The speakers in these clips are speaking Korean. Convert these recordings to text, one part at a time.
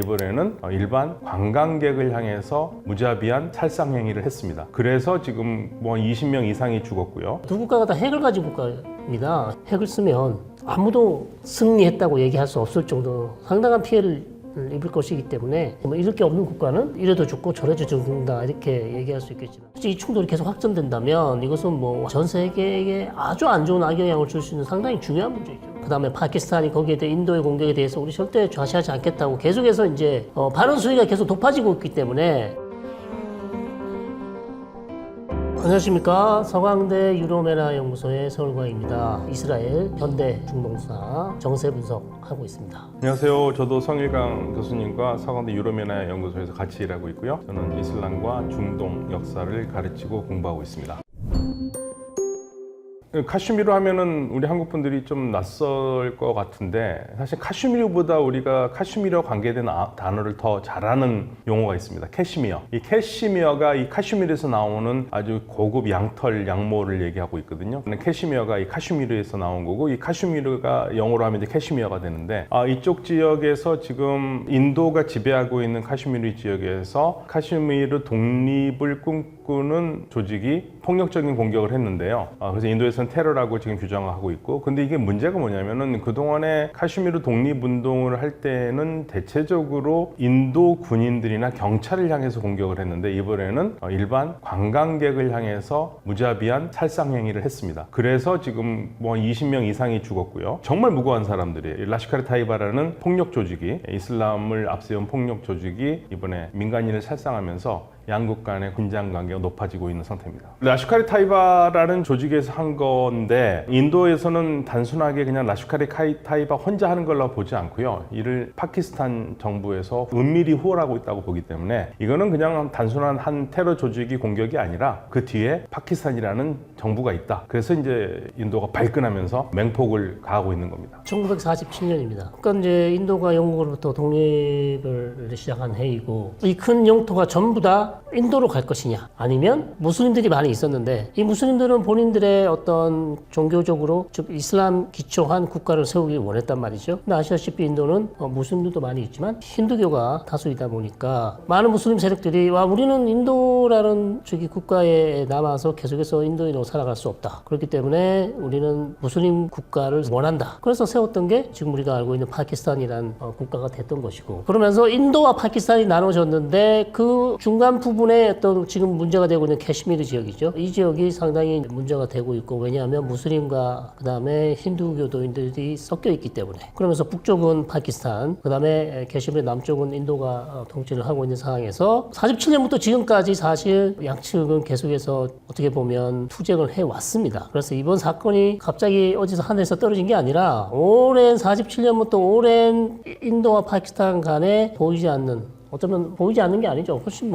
이번에는 일반 관광객을 향해서 무자비한 살상 행위를 했습니다. 그래서 지금 뭐 20명 이상이 죽었고요. 두 국가가 다 핵을 가진 국가입니다. 핵을 쓰면 아무도 승리했다고 얘기할 수 없을 정도 상당한 피해를 입을 것이기 때문에 뭐 이럴 게 없는 국가는 이래도 죽고 저래도 죽는다 이렇게 얘기할 수 있겠지만 이 충돌이 계속 확전된다면 이것은 뭐 전 세계에게 아주 안 좋은 악영향을 줄 수 있는 상당히 중요한 문제죠. 그 다음에 파키스탄이 거기에 대해 인도의 공격에 대해서 우리 절대 좌시하지 않겠다고 계속해서 이제 발언 수위가 계속 높아지고 있기 때문에. 안녕하십니까. 서강대 유로메나 연구소의 서울광입니다. 이스라엘 현대 중동사 정세 분석하고 있습니다. 안녕하세요. 저도 성일강 교수님과 서강대 유로메나 연구소에서 같이 일하고 있고요. 저는 이슬람과 중동 역사를 가르치고 공부하고 있습니다. 카슈미르 하면은 우리 한국 분들이 좀 낯설 것 같은데 사실 카슈미르보다 우리가 카슈미르와 관계된 단어를 더 잘하는 용어가 있습니다. 캐시미어. 이 캐시미어가 이 카슈미르에서 나오는 아주 고급 양털 양모를 얘기하고 있거든요. 캐시미어가 이 카슈미르에서 나온 거고 이 카슈미르가 영어로 하면 이제 캐시미어가 되는데 이쪽 지역에서 지금 인도가 지배하고 있는 카슈미르 지역에서 카슈미르 독립을 꿈꾸는 조직이 폭력적인 공격을 했는데요. 그래서 인도에서는 테러라고 지금 규정하고 있고, 근데 이게 문제가 뭐냐면은 그동안에 카슈미르 독립운동을 할 때는 대체적으로 인도 군인들이나 경찰을 향해서 공격을 했는데 이번에는 일반 관광객을 향해서 무자비한 살상 행위를 했습니다. 그래서 지금 뭐 20명 이상이 죽었고요. 정말 무고한 사람들이 라슈카르 타이바라는 폭력 조직이 이슬람을 앞세운 폭력 조직이 이번에 민간인을 살상하면서 양국 간의 긴장 관계가 높아지고 있는 상태입니다. 라슈카르 타이바라는 조직에서 한 건데 인도에서는 단순하게 그냥 라슈카르 타이바 혼자 하는 걸로 보지 않고요. 이를 파키스탄 정부에서 은밀히 후원하고 있다고 보기 때문에 이거는 그냥 단순한 한 테러 조직이 공격이 아니라 그 뒤에 파키스탄이라는 정부가 있다. 그래서 이제 인도가 발끈하면서 맹폭을 가하고 있는 겁니다. 1947년입니다. 그러니까 이제 인도가 영국으로부터 독립을 시작한 해이고 이 큰 영토가 전부 다 인도로 갈 것이냐 아니면 무슬림들이 많이 있었는데 이 무슬림들은 본인들의 어떤 종교적으로 즉 이슬람 기초한 국가를 세우길 원했단 말이죠. 근데 아시다시피 인도는 무슬림들도 많이 있지만 힌두교가 다수이다 보니까 많은 무슬림 세력들이 우리는 인도라는 국가에 남아서 계속해서 인도인으로 살아갈 수 없다. 그렇기 때문에 우리는 무슬림 국가를 원한다. 그래서 세웠던 게 지금 우리가 알고 있는 파키스탄이라는 국가가 됐던 것이고, 그러면서 인도와 파키스탄이 나눠졌는데 그 중간 부분에 어떤 지금 문제가 되고 있는 캐시미르 지역이죠. 이 지역이 상당히 문제가 되고 있고, 왜냐하면 무슬림과 그 다음에 힌두교도인들이 섞여 있기 때문에. 그러면서 북쪽은 파키스탄, 그 다음에 캐시미르 남쪽은 인도가 통치를 하고 있는 상황에서 47년부터 지금까지 사실 양측은 계속해서 어떻게 보면 투쟁을 해왔습니다. 그래서 이번 사건이 갑자기 어디서 하늘에서 떨어진 게 아니라 오랜 47년부터 오랜 인도와 파키스탄 간에 보이지 않는, 어쩌면 보이지 않는 게 아니죠. 훨씬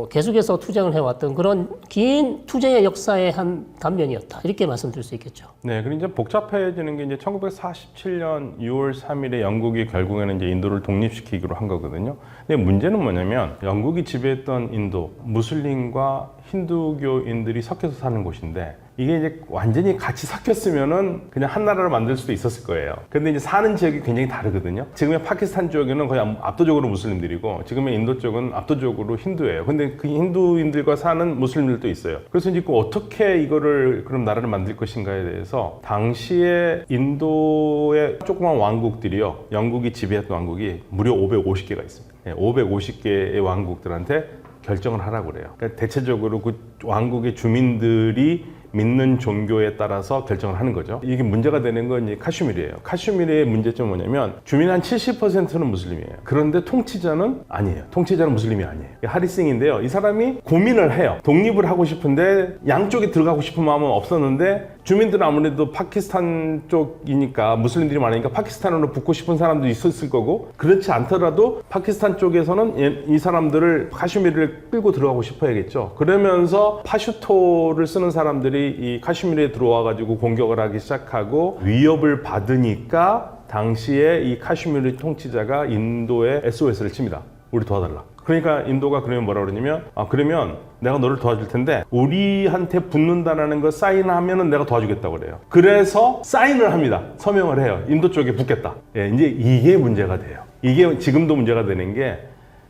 계속해서 투쟁을 해왔던 그런 긴 투쟁의 역사의 한 단면이었다. 이렇게 말씀드릴 수 있겠죠. 네, 그리고 이제 복잡해지는 게 이제 1947년 6월 3일에 영국이 결국에는 이제 인도를 독립시키기로 한 거거든요. 근데 문제는 뭐냐면 영국이 지배했던 인도, 무슬림과 힌두교인들이 섞여서 사는 곳인데 이게 이제 완전히 같이 섞였으면은 그냥 한 나라를 만들 수도 있었을 거예요. 근데 이제 사는 지역이 굉장히 다르거든요. 지금의 파키스탄 쪽에는 거의 압도적으로 무슬림들이고 지금의 인도 쪽은 압도적으로 힌두예요. 근데 그 힌두인들과 사는 무슬림들도 있어요. 그래서 이제 어떻게 이거를 그럼 나라를 만들 것인가에 대해서 당시에 인도의 조그만 왕국들이요. 영국이 지배했던 왕국이 무려 550개가 있습니다. 550개의 왕국들한테 결정을 하라고 그래요. 그러니까 대체적으로 그 왕국의 주민들이 믿는 종교에 따라서 결정을 하는 거죠. 이게 문제가 되는 건 이제 카슈미르예요. 카슈미르의 문제점은 뭐냐면 주민 한 70%는 무슬림이에요. 그런데 통치자는 아니에요. 통치자는 무슬림이 아니에요. 하리싱인데요. 이 사람이 고민을 해요. 독립을 하고 싶은데 양쪽에 들어가고 싶은 마음은 없었는데 주민들은 아무래도 파키스탄 쪽이니까 무슬림들이 많으니까 파키스탄으로 붙고 싶은 사람도 있었을 거고, 그렇지 않더라도 파키스탄 쪽에서는 이 사람들을 카슈미르를 끌고 들어가고 싶어야겠죠. 그러면서 파슈토를 쓰는 사람들이 이 카슈미르에 들어와 가지고 공격을 하기 시작하고 위협을 받으니까 당시에 이 카슈미르 통치자가 인도에 SOS를 칩니다. 우리 도와달라. 그러니까 인도가 그러면 뭐라 그러냐면 그러면 내가 너를 도와줄 텐데 우리한테 붙는다라는 거 사인하면은 내가 도와주겠다고 그래요. 그래서 사인을 합니다. 서명을 해요. 인도 쪽에 붙겠다. 예, 이제 이게 문제가 돼요. 이게 지금도 문제가 되는 게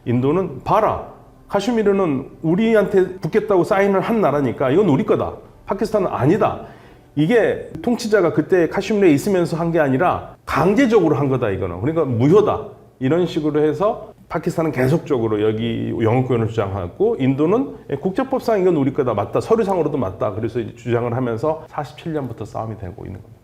인도는 봐라. 카슈미르는 우리한테 붙겠다고 사인을 한 나라니까 이건 우리 거다. 파키스탄은 아니다. 이게 통치자가 그때 카슈미르에 있으면서 한 게 아니라 강제적으로 한 거다 이거는. 그러니까 무효다. 이런 식으로 해서 파키스탄은 계속적으로 여기 영주권을 주장하고 인도는 국제법상 이건 우리 거다. 맞다. 서류상으로도 맞다. 그래서 이제 주장을 하면서 47년부터 싸움이 되고 있는 겁니다.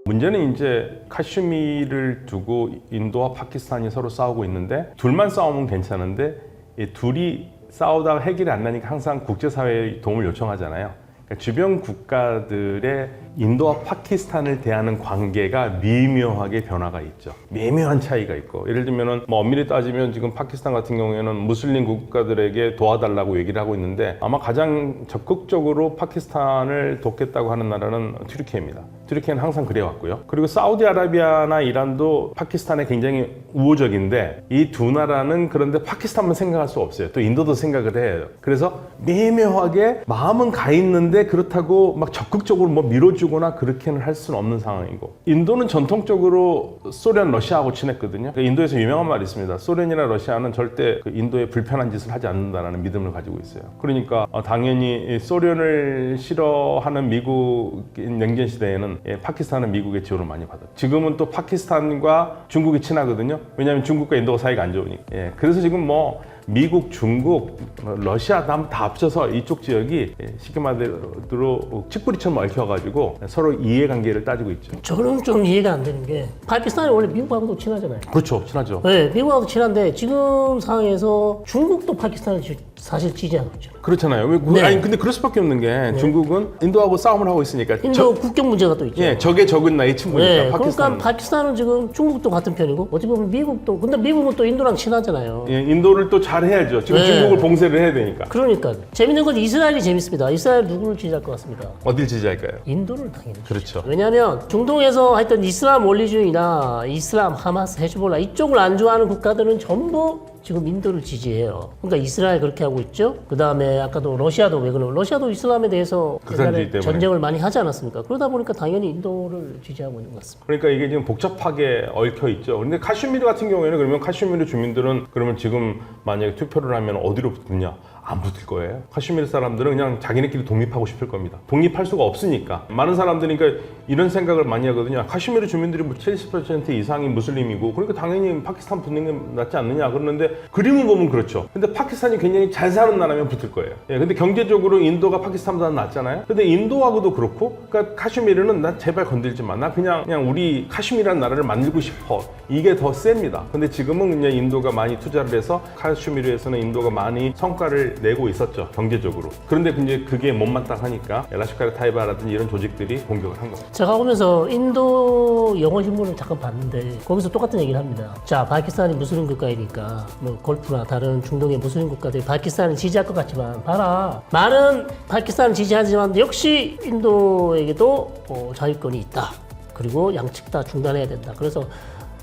문제는 이제 카슈미르를 두고 인도와 파키스탄이 서로 싸우고 있는데 둘만 싸우면 괜찮은데 이 둘이 싸우다가 해결이 안 나니까 항상 국제사회의 도움을 요청하잖아요. 그러니까 주변 국가들의 인도와 파키스탄을 대하는 관계가 미묘하게 변화가 있죠. 미묘한 차이가 있고 예를 들면은 뭐 엄밀히 따지면 지금 파키스탄 같은 경우에는 무슬림 국가들에게 도와달라고 얘기를 하고 있는데 아마 가장 적극적으로 파키스탄을 돕겠다고 하는 나라는 튀르키예입니다. 튀르키예는 항상 그래왔고요. 그리고 사우디아라비아나 이란도 파키스탄에 굉장히 우호적인데 이 두 나라는 그런데 파키스탄만 생각할 수 없어요. 또 인도도 생각을 해요. 그래서 미묘하게 마음은 가 있는데 그렇다고 막 적극적으로 뭐 밀어주거나 그렇게는 할 수는 없는 상황이고 인도는 전통적으로 소련, 러시아하고 친했거든요. 인도에서 유명한 말이 있습니다. 소련이나 러시아는 절대 그 인도에 불편한 짓을 하지 않는다는 믿음을 가지고 있어요. 그러니까 당연히 소련을 싫어하는 미국의 냉전 시대에는 파키스탄은 미국의 지원을 많이 받았죠. 지금은 또 파키스탄과 중국이 친하거든요. 왜냐하면 중국과 인도가 사이가 안 좋으니까. 그래서 지금 뭐 미국, 중국, 러시아 다 합쳐서 이쪽 지역이 쉽게 말대로 칡뿌리처럼 얽혀가지고 서로 이해관계를 따지고 있죠. 저는 좀 이해가 안 되는 게 파키스탄이 원래 미국하고도 친하잖아요. 그렇죠, 친하죠. 네, 미국하고 친한데 지금 상황에서 중국도 파키스탄을 사실 지지하고 있죠. 그렇잖아요. 왜, 네. 아니 근데 그럴 수밖에 없는 게 중국은 인도하고 싸움을 하고 있으니까. 인도 국경 문제가 또 있죠. 적의 적은 나의 친구니까. 네, 파키스탄은. 그러니까 파키스탄은 지금 중국도 같은 편이고 어떻게 보면 미국도 근데 미국은 또 인도랑 친하잖아요. 인도를 또 잘 해야죠. 지금 네. 중국을 봉쇄를 해야 되니까. 그러니까 재밌는 건 이스라엘이 재밌습니다. 이스라엘 누구를 지지할 것 같습니다. 어딜 지지할까요? 인도를 당연히. 그렇죠. 왜냐하면 중동에서 하여튼 이슬람 원리주의나 이슬람, 하마스, 헤즈볼라 이쪽을 안 좋아하는 국가들은 전부 지금 인도를 지지해요. 그러니까 이스라엘 그렇게 하고 있죠. 그 다음에 아까도 러시아도 왜 그러면 러시아도 이슬람에 대해서 극단주의 때문에. 전쟁을 많이 하지 않았습니까? 그러다 보니까 당연히 인도를 지지하고 있는 것 같습니다. 그러니까 이게 지금 복잡하게 얽혀 있죠. 근데 카슈미르 같은 경우에는 그러면 카슈미르 주민들은 그러면 지금 만약에 투표를 하면 어디로 붙느냐? 안 붙을 거예요. 카슈미르 사람들은 그냥 자기네끼리 독립하고 싶을 겁니다. 독립할 수가 없으니까. 많은 사람들이 그러니까 이런 생각을 많이 하거든요. 카슈미르 주민들이 뭐 70% 이상이 무슬림이고 그러니까 당연히 파키스탄 붙는 게 낫지 않느냐 그러는데 그림을 보면 그렇죠. 근데 파키스탄이 굉장히 잘 사는 나라면 붙을 거예요. 근데 경제적으로 인도가 파키스탄보다 낫잖아요. 근데 인도하고도 그렇고 그러니까 카슈미르는 나 제발 건들지 마. 나 그냥 우리 카슈미르라는 나라를 만들고 싶어. 이게 더 셉니다. 근데 지금은 그냥 인도가 많이 투자를 해서 카슈미르에서는 인도가 많이 성과를 내고 있었죠. 경제적으로. 그런데 이제 그게 못마땅하니까 라슈카르 타이바라든지 이런 조직들이 공격을 한 겁니다. 제가 보면서 인도 영어 신문을 잠깐 봤는데 거기서 똑같은 얘기를 합니다. 자, 파키스탄이 무슬림 국가이니까 뭐 골프나 다른 중동의 무슬림 국가들이 파키스탄을 지지할 것 같지만 봐라. 많은 파키스탄을 지지하지만 역시 인도에게도 자유권이 있다. 그리고 양측 다 중단해야 된다. 그래서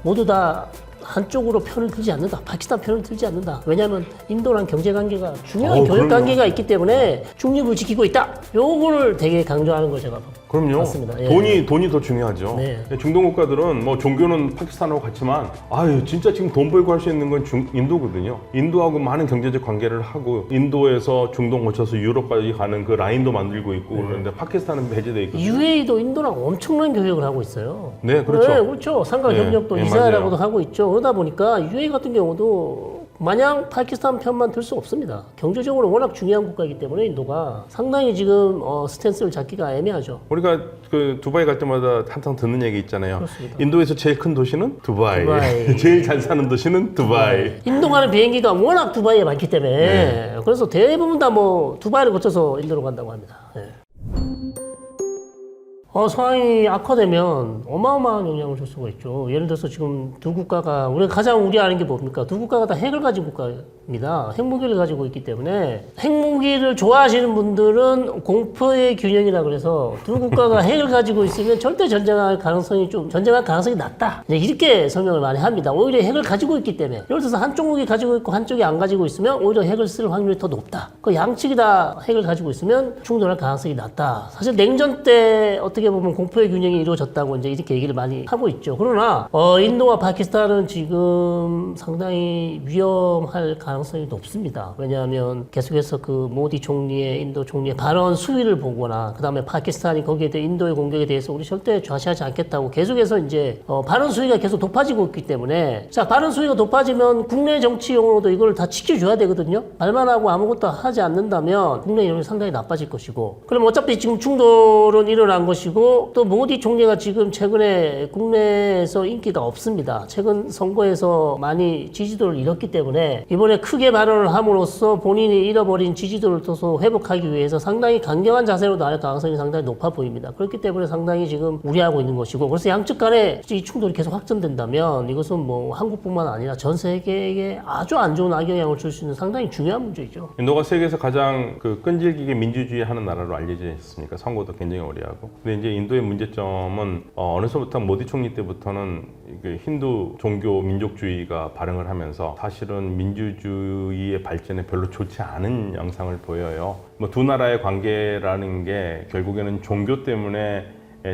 모두 다 한쪽으로 편을 들지 않는다. 파키스탄 편을 들지 않는다. 왜냐하면 인도랑 경제관계가 중요한 교역관계가 있기 때문에 중립을 지키고 있다. 요거를 되게 강조하는 거 제가 그럼요. 맞습니다. 예. 돈이 더 중요하죠. 네. 중동 국가들은 뭐 종교는 파키스탄하고 같지만 아유 진짜 지금 돈 벌고 할 수 있는 건 인도거든요. 인도하고 많은 경제적 관계를 하고 인도에서 중동 거쳐서 유럽까지 가는 그 라인도 만들고 있고 그러는데 파키스탄은 배제돼 있거든요. UAE도 인도랑 엄청난 교역을 하고 있어요. 네, 그렇죠. 네, 그렇죠. 상가 네, 협력도 네, 이스라엘하고도 맞아요. 하고 있죠. 그러다 보니까 UAE 같은 경우도 마냥 파키스탄 편만 들 수 없습니다. 경제적으로 워낙 중요한 국가이기 때문에 인도가 상당히 지금 스탠스를 잡기가 애매하죠. 우리가 그 두바이 갈 때마다 항상 듣는 얘기 있잖아요. 그렇습니다. 인도에서 제일 큰 도시는 두바이. 두바이. 제일 잘 사는 도시는 두바이. 인도 가는 비행기가 워낙 두바이에 많기 때문에 그래서 대부분 다 뭐 두바이를 거쳐서 인도로 간다고 합니다. 네. 상황이 악화되면 어마어마한 영향을 줄 수가 있죠. 예를 들어서 지금 두 국가가 우리가 가장 우려하는 게 뭡니까? 두 국가가 다 핵을 가진 국가입니다. 핵무기를 가지고 있기 때문에 핵무기를 좋아하시는 분들은 공포의 균형이라 그래서 두 국가가 핵을 가지고 있으면 절대 전쟁할 가능성이 낮다. 이렇게 설명을 많이 합니다. 오히려 핵을 가지고 있기 때문에 예를 들어서 한쪽 무기 가지고 있고 한쪽이 안 가지고 있으면 오히려 핵을 쓸 확률이 더 높다. 그 양측이 다 핵을 가지고 있으면 충돌할 가능성이 낮다. 사실 냉전 때 어떻게 어떻게 보면 공포의 균형이 이루어졌다고 이제 이렇게 얘기를 많이 하고 있죠. 그러나 인도와 파키스탄은 지금 상당히 위험할 가능성이 높습니다. 왜냐하면 계속해서 그 모디 총리의 인도 총리의 발언 수위를 보거나 그다음에 파키스탄이 거기에 대해 인도의 공격에 대해서 우리 절대 좌시하지 않겠다고 계속해서 이제 발언 수위가 계속 높아지고 있기 때문에 자 발언 수위가 높아지면 국내 정치용으로도 이걸 다 지켜줘야 되거든요. 말만 하고 아무것도 하지 않는다면 국내 이름이 상당히 나빠질 것이고 그럼 어차피 지금 충돌은 일어난 것이고 또 모디 총리가 지금 최근에 국내에서 인기가 없습니다. 최근 선거에서 많이 지지도를 잃었기 때문에 이번에 크게 발언을 함으로써 본인이 잃어버린 지지도를 또 회복하기 위해서 상당히 강경한 자세로 나갈 가능성이 상당히 높아 보입니다. 그렇기 때문에 상당히 지금 우려하고 있는 것이고 그래서 양측 간에 이 충돌이 계속 확전된다면 이것은 뭐 한국뿐만 아니라 전 세계에 아주 안 좋은 악영향을 줄 수 있는 상당히 중요한 문제죠. 인도가 세계에서 가장 그 끈질기게 민주주의 하는 나라로 알려져 있습니까? 선거도 굉장히 어려하고. 근데 이제 인도의 문제점은 어느서부터 모디 총리 때부터는 이게 힌두 종교 민족주의가 발흥을 하면서 사실은 민주주의의 발전에 별로 좋지 않은 양상을 보여요. 뭐 두 나라의 관계라는 게 결국에는 종교 때문에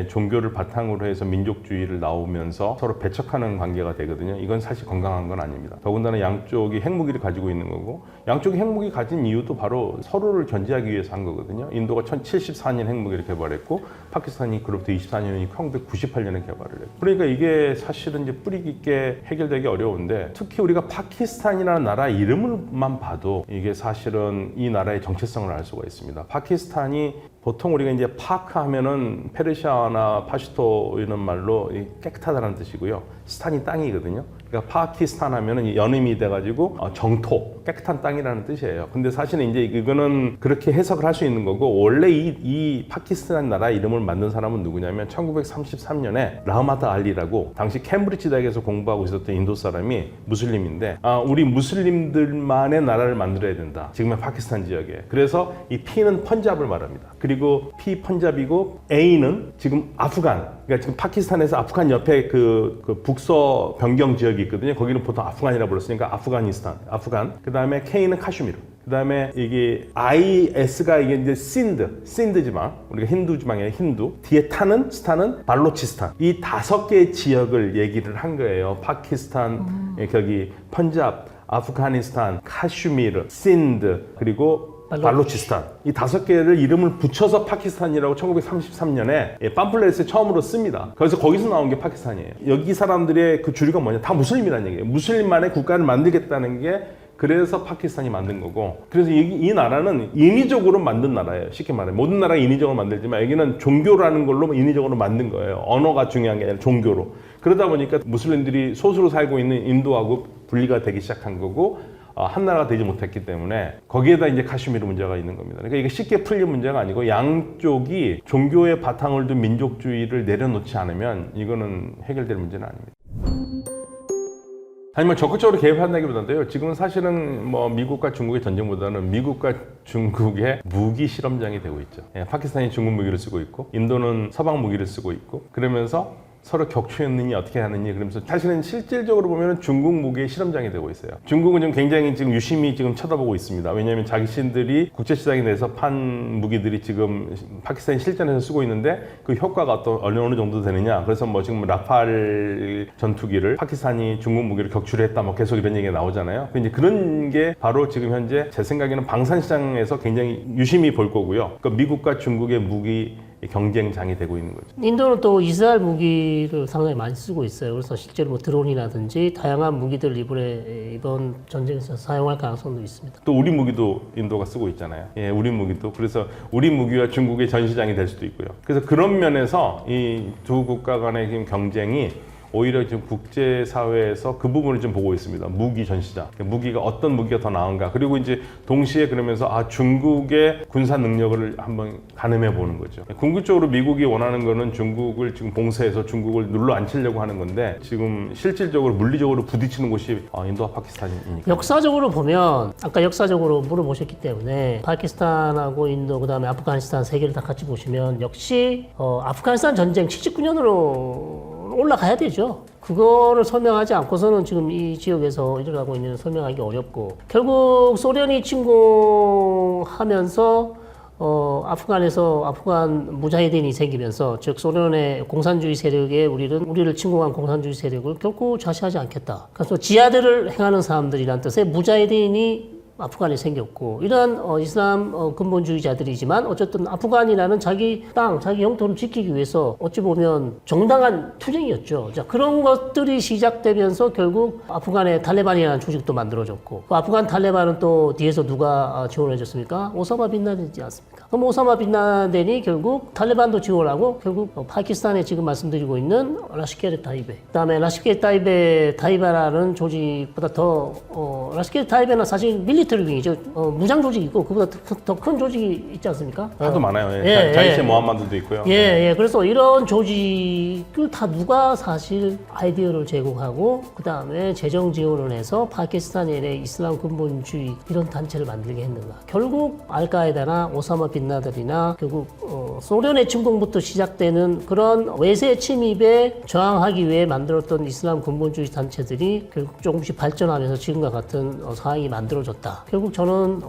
종교를 바탕으로 해서 민족주의를 나오면서 서로 배척하는 관계가 되거든요. 이건 사실 건강한 건 아닙니다. 더군다나 양쪽이 핵무기를 가지고 있는 거고 양쪽이 핵무기 가진 이유도 바로 서로를 견제하기 위해서 한 거거든요. 인도가 1074년 핵무기를 개발했고 파키스탄이 그로부터 24년이 1998년에 개발을 했고 그러니까 이게 사실은 이제 뿌리 깊게 해결되기 어려운데 특히 우리가 파키스탄이라는 나라 이름을만 봐도 이게 사실은 이 나라의 정체성을 알 수가 있습니다. 파키스탄이 보통 우리가 이제 파크 하면은 페르시아나 파시토 이런 말로 깨끗하다는 뜻이고요. 스탄이 땅이거든요. 그러니까 파키스탄 하면은 연임이 돼가지고 정토, 깨끗한 땅이라는 뜻이에요. 근데 사실은 이제 이거는 그렇게 해석을 할 수 있는 거고 원래 이 파키스탄 나라 이름을 만든 사람은 누구냐면 1933년에 라흐마트 알리라고 당시 캠브리지 대학에서 공부하고 있었던 인도 사람이 무슬림인데 우리 무슬림들만의 나라를 만들어야 된다. 지금의 파키스탄 지역에. 그래서 이 P는 펀잡을 말합니다. 그리고 P 펀잡이고 A는 지금 아프간. 그러니까 지금 파키스탄에서 아프간 옆에 그 북서 변경 지역이 있거든요. 거기는 보통 아프간이라고 불렀으니까 아프가니스탄, 아프간. 그 다음에 K는 카슈미르. 그 다음에 이게 IS가 이게 이제 신드 지방. 우리가 힌두 지방이에요. 힌두. 뒤에 스탄은 발로치스탄. 이 5개의 지역을 얘기를 한 거예요. 파키스탄, 거기 펀잡, 아프가니스탄, 카슈미르, 신드, 그리고 발로치스탄. 이 5개를 이름을 붙여서 파키스탄이라고 1933년에 팜플렛에 처음으로 씁니다. 그래서 거기서 나온 게 파키스탄이에요. 여기 사람들의 그 주류가 뭐냐? 다 무슬림이라는 얘기예요. 무슬림만의 국가를 만들겠다는 게 그래서 파키스탄이 만든 거고 그래서 이 나라는 인위적으로 만든 나라예요. 쉽게 말해 모든 나라가 인위적으로 만들지만 여기는 종교라는 걸로 인위적으로 만든 거예요. 언어가 중요한 게 아니라 종교로. 그러다 보니까 무슬림들이 소수로 살고 있는 인도하고 분리가 되기 시작한 거고 한 나라가 되지 못했기 때문에 거기에다 이제 카슈미르 문제가 있는 겁니다. 그러니까 이게 쉽게 풀릴 문제가 아니고 양쪽이 종교의 바탕을 둔 민족주의를 내려놓지 않으면 이거는 해결될 문제는 아닙니다. 아니 뭐 적극적으로 개입한다기보다도요. 지금은 사실은 뭐 미국과 중국의 전쟁보다는 미국과 중국의 무기 실험장이 되고 있죠. 파키스탄이 중국 무기를 쓰고 있고 인도는 서방 무기를 쓰고 있고 그러면서 서로 격추했느니 어떻게 하느니 그러면서 사실은 실질적으로 보면 중국 무기의 실험장이 되고 있어요. 중국은 지금 굉장히 지금 유심히 지금 쳐다보고 있습니다. 왜냐하면 자신들이 국제시장에 내서 판 무기들이 지금 파키스탄이 실전에서 쓰고 있는데 그 효과가 어느 정도 되느냐. 그래서 뭐 지금 라팔 전투기를 파키스탄이 중국 무기를 격추를 했다 뭐 계속 이런 얘기가 나오잖아요. 이제 그런 게 바로 지금 현재 제 생각에는 방산시장에서 굉장히 유심히 볼 거고요. 그러니까 미국과 중국의 무기 경쟁장이 되고 있는 거죠. 인도는 또 이스라엘 무기를 상당히 많이 쓰고 있어요. 그래서 실제로 뭐 드론이라든지 다양한 무기들을 이번 전쟁에서 사용할 가능성도 있습니다. 또 우리 무기도 인도가 쓰고 있잖아요. 예, 우리 무기도. 그래서 우리 무기와 중국의 전시장이 될 수도 있고요. 그래서 그런 면에서 이 두 국가 간의 지금 경쟁이 오히려 지금 국제사회에서 그 부분을 좀 보고 있습니다. 무기 전시장. 무기가 어떤 무기가 더 나은가. 그리고 이제 동시에 그러면서 중국의 군사 능력을 한번 가늠해 보는 거죠. 궁극적으로 미국이 원하는 거는 중국을 지금 봉쇄해서 중국을 눌러 앉히려고 하는 건데 지금 실질적으로 물리적으로 부딪히는 곳이 인도와 파키스탄이니까. 역사적으로 보면 아까 역사적으로 물어보셨기 때문에 파키스탄하고 인도 그다음에 아프가니스탄 세 개를 다 같이 보시면 역시 아프가니스탄 전쟁 79년으로 올라가야 되죠. 그거를 설명하지 않고서는 지금 이 지역에서 일어나고 있는 설명하기 어렵고 결국 소련이 침공하면서 아프간에서 아프간 무자히딘이 생기면서 즉 소련의 공산주의 세력에 우리를 침공한 공산주의 세력을 결코 좌시하지 않겠다. 그래서 지하들을 행하는 사람들이란 뜻의 무자히딘이 아프간에 생겼고 이러한 이슬람 근본주의자들이지만 어쨌든 아프간이라는 자기 땅, 자기 영토를 지키기 위해서 어찌 보면 정당한 투쟁이었죠. 자, 그런 것들이 시작되면서 결국 아프간에 탈레반이라는 조직도 만들어졌고 그 아프간 탈레반은 또 뒤에서 누가 지원해줬습니까? 오사마 빈라덴이지 않습니까? 그럼 오사마 빈라덴이 결국 탈레반도 지원하고 결국 파키스탄에 지금 말씀드리고 있는 라시케르 타이베 그다음에 라시케르 타이베라는 조직보다 더 라시케르 타이베는 사실 밀리터리윙이죠. 무장 조직이 있고 그보다 더 큰 조직이 있지 않습니까? 하도 많아요. 예. 자이셰 모함마드도 있고요. 예. 그래서 이런 조직을 다 누가 사실 아이디어를 제공하고 그 다음에 재정 지원을 해서 파키스탄의 이슬람 근본주의 이런 단체를 만들게 했는가? 결국 알카에다나 오사마 빈라덴이나 결국 소련의 침공부터 시작되는 그런 외세 침입에 저항하기 위해 만들었던 이슬람 근본주의 단체들이 결국 조금씩 발전하면서 지금과 같은 상황이 만들어졌다. 결국 저는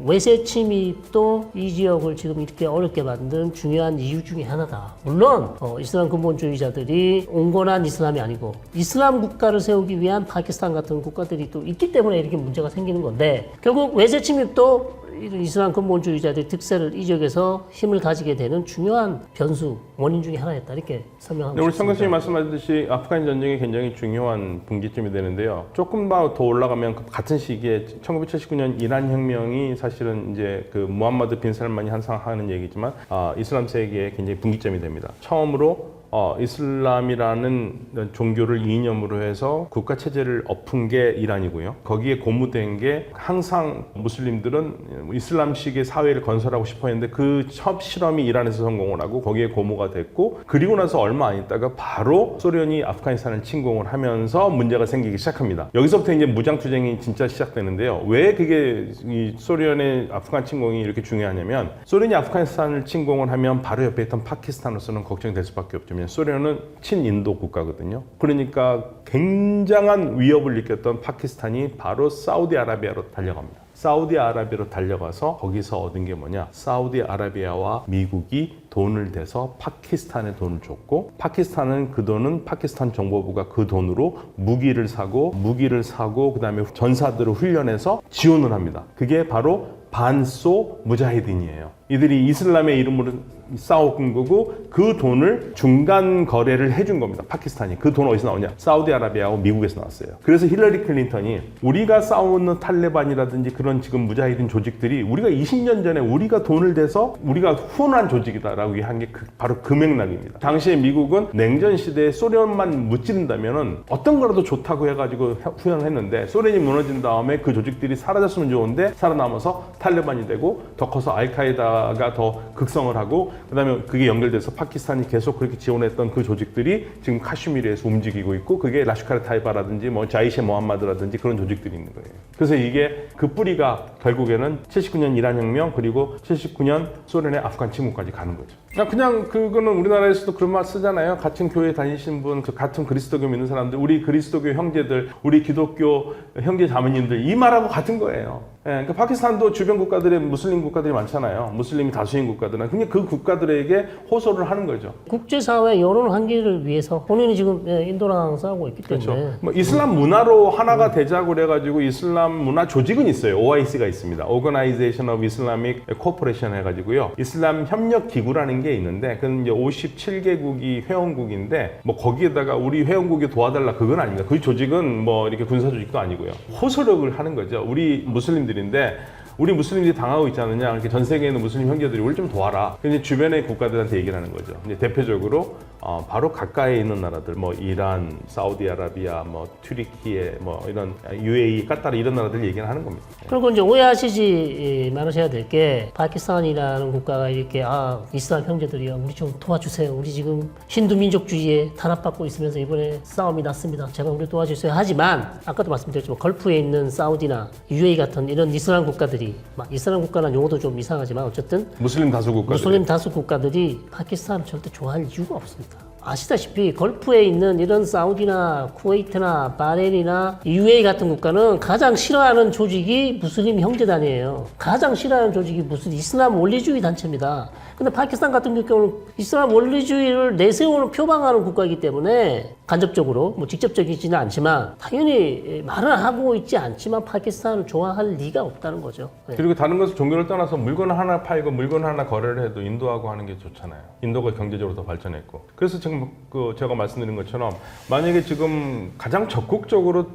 외세 침입도 이 지역을 지금 이렇게 어렵게 만든 중요한 이유 중에 하나다. 물론 이슬람 근본주의자들이 온건한 이슬람이 아니고 이슬람 국가를 세우기 위한 파키스탄 같은 국가들이 또 있기 때문에 이렇게 문제가 생기는 건데 결국 외세 침입도 이런 이슬람 근본주의자들의 특세를 이 지역에서 힘을 가지게 되는 중요한 변수, 원인 중에 하나였다. 이렇게 설명하고 우리 싶습니다. 청 교수님 말씀하셨듯이 아프간 전쟁이 굉장히 중요한 분기점이 되는데요. 조금 더 올라가면 같은 시기에 1979년 이란 혁명이 사실은 이제 그 무함마드 빈 살만이 항상 하는 얘기지만 이슬람 세계에 굉장히 분기점이 됩니다. 처음으로 이슬람이라는 종교를 이념으로 해서 국가 체제를 엎은 게 이란이고요. 거기에 고무된 게 항상 무슬림들은 이슬람식의 사회를 건설하고 싶어 했는데 그 첫 실험이 이란에서 성공을 하고 거기에 고무가 됐고 그리고 나서 얼마 안 있다가 바로 소련이 아프가니스탄을 침공을 하면서 문제가 생기기 시작합니다. 여기서부터 이제 무장투쟁이 진짜 시작되는데요. 왜 그게 이 소련의 아프간 침공이 이렇게 중요하냐면 소련이 아프가니스탄을 침공을 하면 바로 옆에 있던 파키스탄으로서는 걱정이 될 수밖에 없죠. 소련은 친인도 국가거든요. 그러니까 굉장한 위협을 느꼈던 파키스탄이 바로 사우디아라비아로 달려갑니다. 사우디아라비아로 달려가서 거기서 얻은 게 뭐냐? 사우디아라비아와 미국이 돈을 대서 파키스탄에 돈을 줬고 파키스탄은 그 돈은 파키스탄 정보부가 그 돈으로 무기를 사고 그다음에 전사들을 훈련해서 지원을 합니다. 그게 바로 반소 무자히딘이에요. 이들이 이슬람의 이름으로 싸운 거고 그 돈을 중간 거래를 해준 겁니다. 파키스탄이. 그 돈 어디서 나오냐? 사우디아라비아하고 미국에서 나왔어요. 그래서 힐러리 클린턴이 우리가 싸우는 탈레반이라든지 그런 지금 무자히딘 조직들이 우리가 20년 전에 우리가 돈을 대서 우리가 후원한 조직이다라고 한 게 바로 그 맥락입니다. 당시에 미국은 냉전 시대에 소련만 무찌른다면은 어떤 거라도 좋다고 해가지고 후원을 했는데 소련이 무너진 다음에 그 조직들이 사라졌으면 좋은데 살아남아서 탈레반이 되고 더 커서 알카에다가 더 극성을 하고 그다음에 그게 연결돼서 파키스탄이 계속 그렇게 지원했던 그 조직들이 지금 카슈미르에서 움직이고 있고 그게 라슈카르 타이바라든지 뭐 자이셰 모함마드라든지 그런 조직들이 있는 거예요. 그래서 이게 그 뿌리가 결국에는 79년 이란 혁명 그리고 79년 소련의 아프간 침공까지 가는 거죠. 그냥 그거는 우리나라에서도 그런 말 쓰잖아요. 같은 교회 다니신 분, 같은 그리스도교 믿는 사람들, 우리 그리스도교 형제들, 우리 기독교 형제 자매님들 이 말하고 같은 거예요. 예, 그러니까 파키스탄도 주변 국가들의 무슬림 국가들이 많잖아요. 무슬림이 다수인 국가들은. 근데 그 국가들에게 호소를 하는 거죠. 국제사회 여론 환기를 위해서 본인이 지금 인도랑 싸우고 있기 때문에 그렇죠. 뭐 이슬람 문화로 하나가 되자고 그래가지고 이슬람 문화 조직은 있어요. OIC가 있습니다. Organization of Islamic Cooperation 해가지고요. 이슬람 협력 기구라는 게 있는데 그건 이제 57개국이 회원국인데 뭐 거기에다가 우리 회원국이 도와달라 그건 아닙니다. 그 조직은 뭐 이렇게 군사 조직도 아니고요. 호소력을 하는 거죠. 우리 무슬림들인데 우리 무슬림들이 당하고 있지 않느냐. 이렇게 전 세계에 있는 무슬림 형제들이 우리 좀 도와라. 근데 주변의 국가들한테 얘기를 하는 거죠. 이제 대표적으로 바로 가까이에 있는 나라들, 뭐 이란, 사우디아라비아, 뭐 튀르키예, 뭐 이런 UAE, 카타르 이런 나라들 얘기를 하는 겁니다. 그리고 이제 오해하시지 말으셔야 될 게 파키스탄이라는 국가가 이렇게 이슬람 형제들이요 우리 좀 도와주세요. 우리 지금 힌두 민족주의에 탄압받고 있으면서 이번에 싸움이 났습니다. 제가 우리 도와주세요. 하지만 아까도 말씀드렸지만 걸프에 있는 사우디나 UAE 같은 이런 이슬람 국가들이 막 이슬람 국가는 용어도 좀 이상하지만 어쨌든 무슬림 다수 국가들. 무슬림 다수 국가들이 파키스탄을 절대 좋아할 이유가 없습니다. 아시다시피 걸프에 있는 이런 사우디나 쿠웨이트나 바레인이나 UAE 같은 국가는 가장 싫어하는 조직이 무슬림 형제단이에요. 가장 싫어하는 조직이 무슨 이슬람 원리주의 단체입니다. 근데 파키스탄 같은 경우는 이슬람 원리주의를 내세우는 표방하는 국가이기 때문에 간접적으로 뭐 직접적이지는 않지만 당연히 말을 하고 있지 않지만 파키스탄을 좋아할 리가 없다는 거죠. 네. 그리고 다른 것을 종교를 떠나서 물건 하나 팔고 물건 하나 거래를 해도 인도하고 하는 게 좋잖아요. 인도가 경제적으로 더 발전했고. 그래서 지금 제가 말씀드린 것처럼 만약에 지금 가장 적극적으로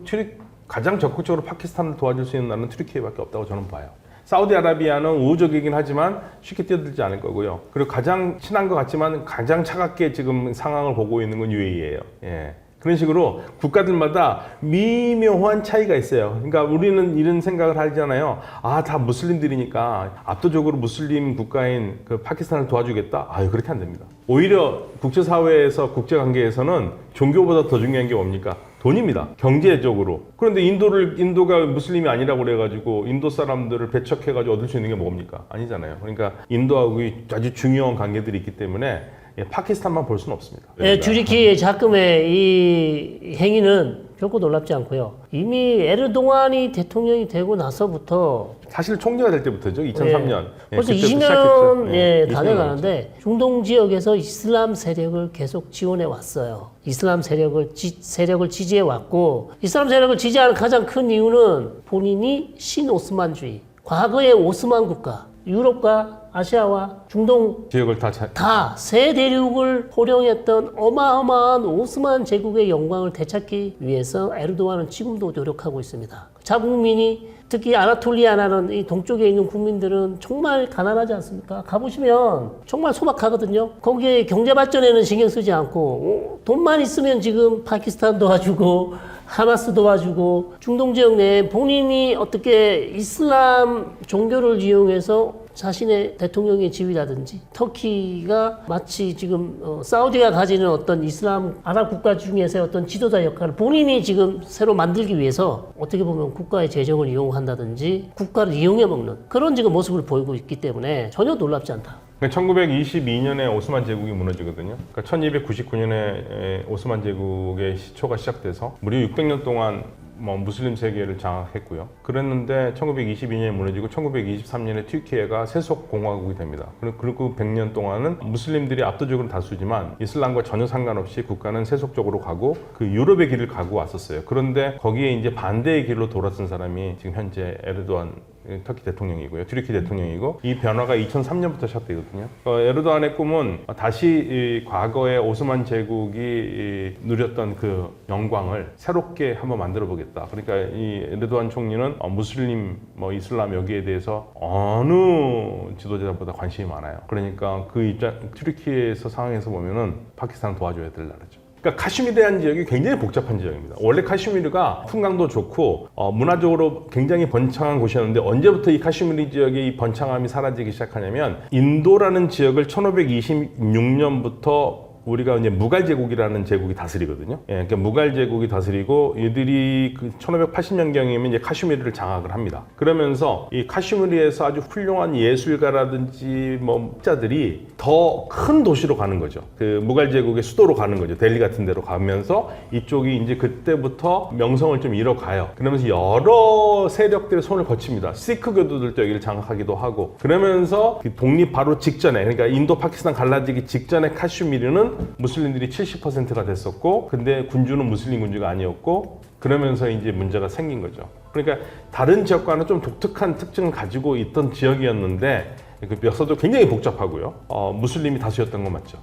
파키스탄을 도와줄 수 있는 나라는 튀르키예밖에 없다고 저는 봐요. 사우디아라비아는 우호적이긴 하지만 쉽게 뛰어들지 않을 거고요. 그리고 가장 친한 것 같지만 가장 차갑게 지금 상황을 보고 있는 건 UAE예요. 예. 그런 식으로 국가들마다 미묘한 차이가 있어요. 그러니까 우리는 이런 생각을 하잖아요. 아, 다 무슬림들이니까 압도적으로 무슬림 국가인 그 파키스탄을 도와주겠다? 아유, 그렇게 안 됩니다. 오히려 국제사회에서 국제관계에서는 종교보다 더 중요한 게 뭡니까? 돈입니다. 경제적으로. 그런데 인도가 무슬림이 아니라고 그래가지고 인도 사람들을 배척해가지고 얻을 수 있는 게 뭡니까? 아니잖아요. 그러니까 인도하고 아주 중요한 관계들이 있기 때문에 파키스탄만 볼 수는 없습니다. 네, 튀르키예 자금의 이 행위는 결코 놀랍지 않고요. 이미 에르도안이 대통령이 되고 나서부터 사실 총리가 될 때부터죠. 2003년. 벌써 20년 다 돼가는데 중동 지역에서 이슬람 세력을 계속 지원해 왔어요. 이슬람 세력을 지지해 왔고 이슬람 세력을 지지하는 가장 큰 이유는 본인이 신오스만주의, 과거의 오스만 국가, 유럽과 아시아와 중동 지역을 다 세 대륙을 호령했던 어마어마한 오스만 제국의 영광을 되찾기 위해서 에르도안은 지금도 노력하고 있습니다. 자국민이 특히 아나톨리아라는 이 동쪽에 있는 국민들은 정말 가난하지 않습니까? 가보시면 정말 소박하거든요. 거기에 경제 발전에는 신경 쓰지 않고 돈만 있으면 지금 파키스탄 도와주고 하마스 도와주고 중동 지역 내에 본인이 어떻게 이슬람 종교를 이용해서 자신의 대통령의 지위라든지 터키가 마치 지금 사우디가 가지는 어떤 이슬람 아랍 국가 중에서의 어떤 지도자 역할을 본인이 지금 새로 만들기 위해서 어떻게 보면 국가의 재정을 이용한다든지 국가를 이용해 먹는 그런 지금 모습을 보이고 있기 때문에 전혀 놀랍지 않다. 1922년에 오스만 제국이 무너지거든요. 그러니까 1299년에 오스만 제국의 시초가 시작돼서 무려 600년 동안 무슬림 세계를 장악했고요. 그랬는데 1922년에 무너지고 1923년에 튀르키예가 세속 공화국이 됩니다. 그리고 100년 동안은 무슬림들이 압도적으로 다수지만 이슬람과 전혀 상관없이 국가는 세속적으로 가고 그 유럽의 길을 가고 왔었어요. 그런데 거기에 이제 반대의 길로 돌아선 사람이 지금 현재 에르도안 터키 대통령이고요. 튀르키 대통령이고 이 변화가 2003년부터 시작되거든요. 에르도안의 꿈은 다시 이 과거의 오스만 제국이 누렸던 그 영광을 새롭게 한번 만들어 보겠다. 그러니까 이 에르도안 총리는 무슬림, 이슬람 여기에 대해서 어느 지도자보다 관심이 많아요. 그러니까 그 입장 튀르키예에서 상황에서 보면은 파키스탄을 도와줘야 될 나라죠. 그러니까 카슈미르라는 지역이 굉장히 복잡한 지역입니다. 원래 카슈미르가 풍광도 좋고 문화적으로 굉장히 번창한 곳이었는데 언제부터 이 카슈미르 지역의 이 번창함이 사라지기 시작하냐면 인도라는 지역을 1526년부터 우리가 이제 무갈 제국이라는 제국이 다스리거든요. 예, 그러니까 무갈 제국이 다스리고 얘들이 그 1580년경이면 이제 카슈미르를 장악을 합니다. 그러면서 이 카슈미르에서 아주 훌륭한 예술가라든지 학자들이 더 큰 도시로 가는 거죠. 그 무갈 제국의 수도로 가는 거죠. 델리 같은 데로 가면서 이쪽이 이제 그때부터 명성을 좀 잃어가요. 그러면서 여러 세력들의 손을 거칩니다. 시크 교도들도 여기를 장악하기도 하고 그러면서 독립 바로 직전에 그러니까 인도 파키스탄 갈라지기 직전에 카슈미르는 무슬림들이 70%가 됐었고 근데 군주는 무슬림 군주가 아니었고 그러면서 이제 문제가 생긴 거죠. 그러니까 다른 지역과는 좀 독특한 특징을 가지고 있던 지역이었는데 그 역사도 굉장히 복잡하고요. 무슬림이 다수였던 건 맞죠.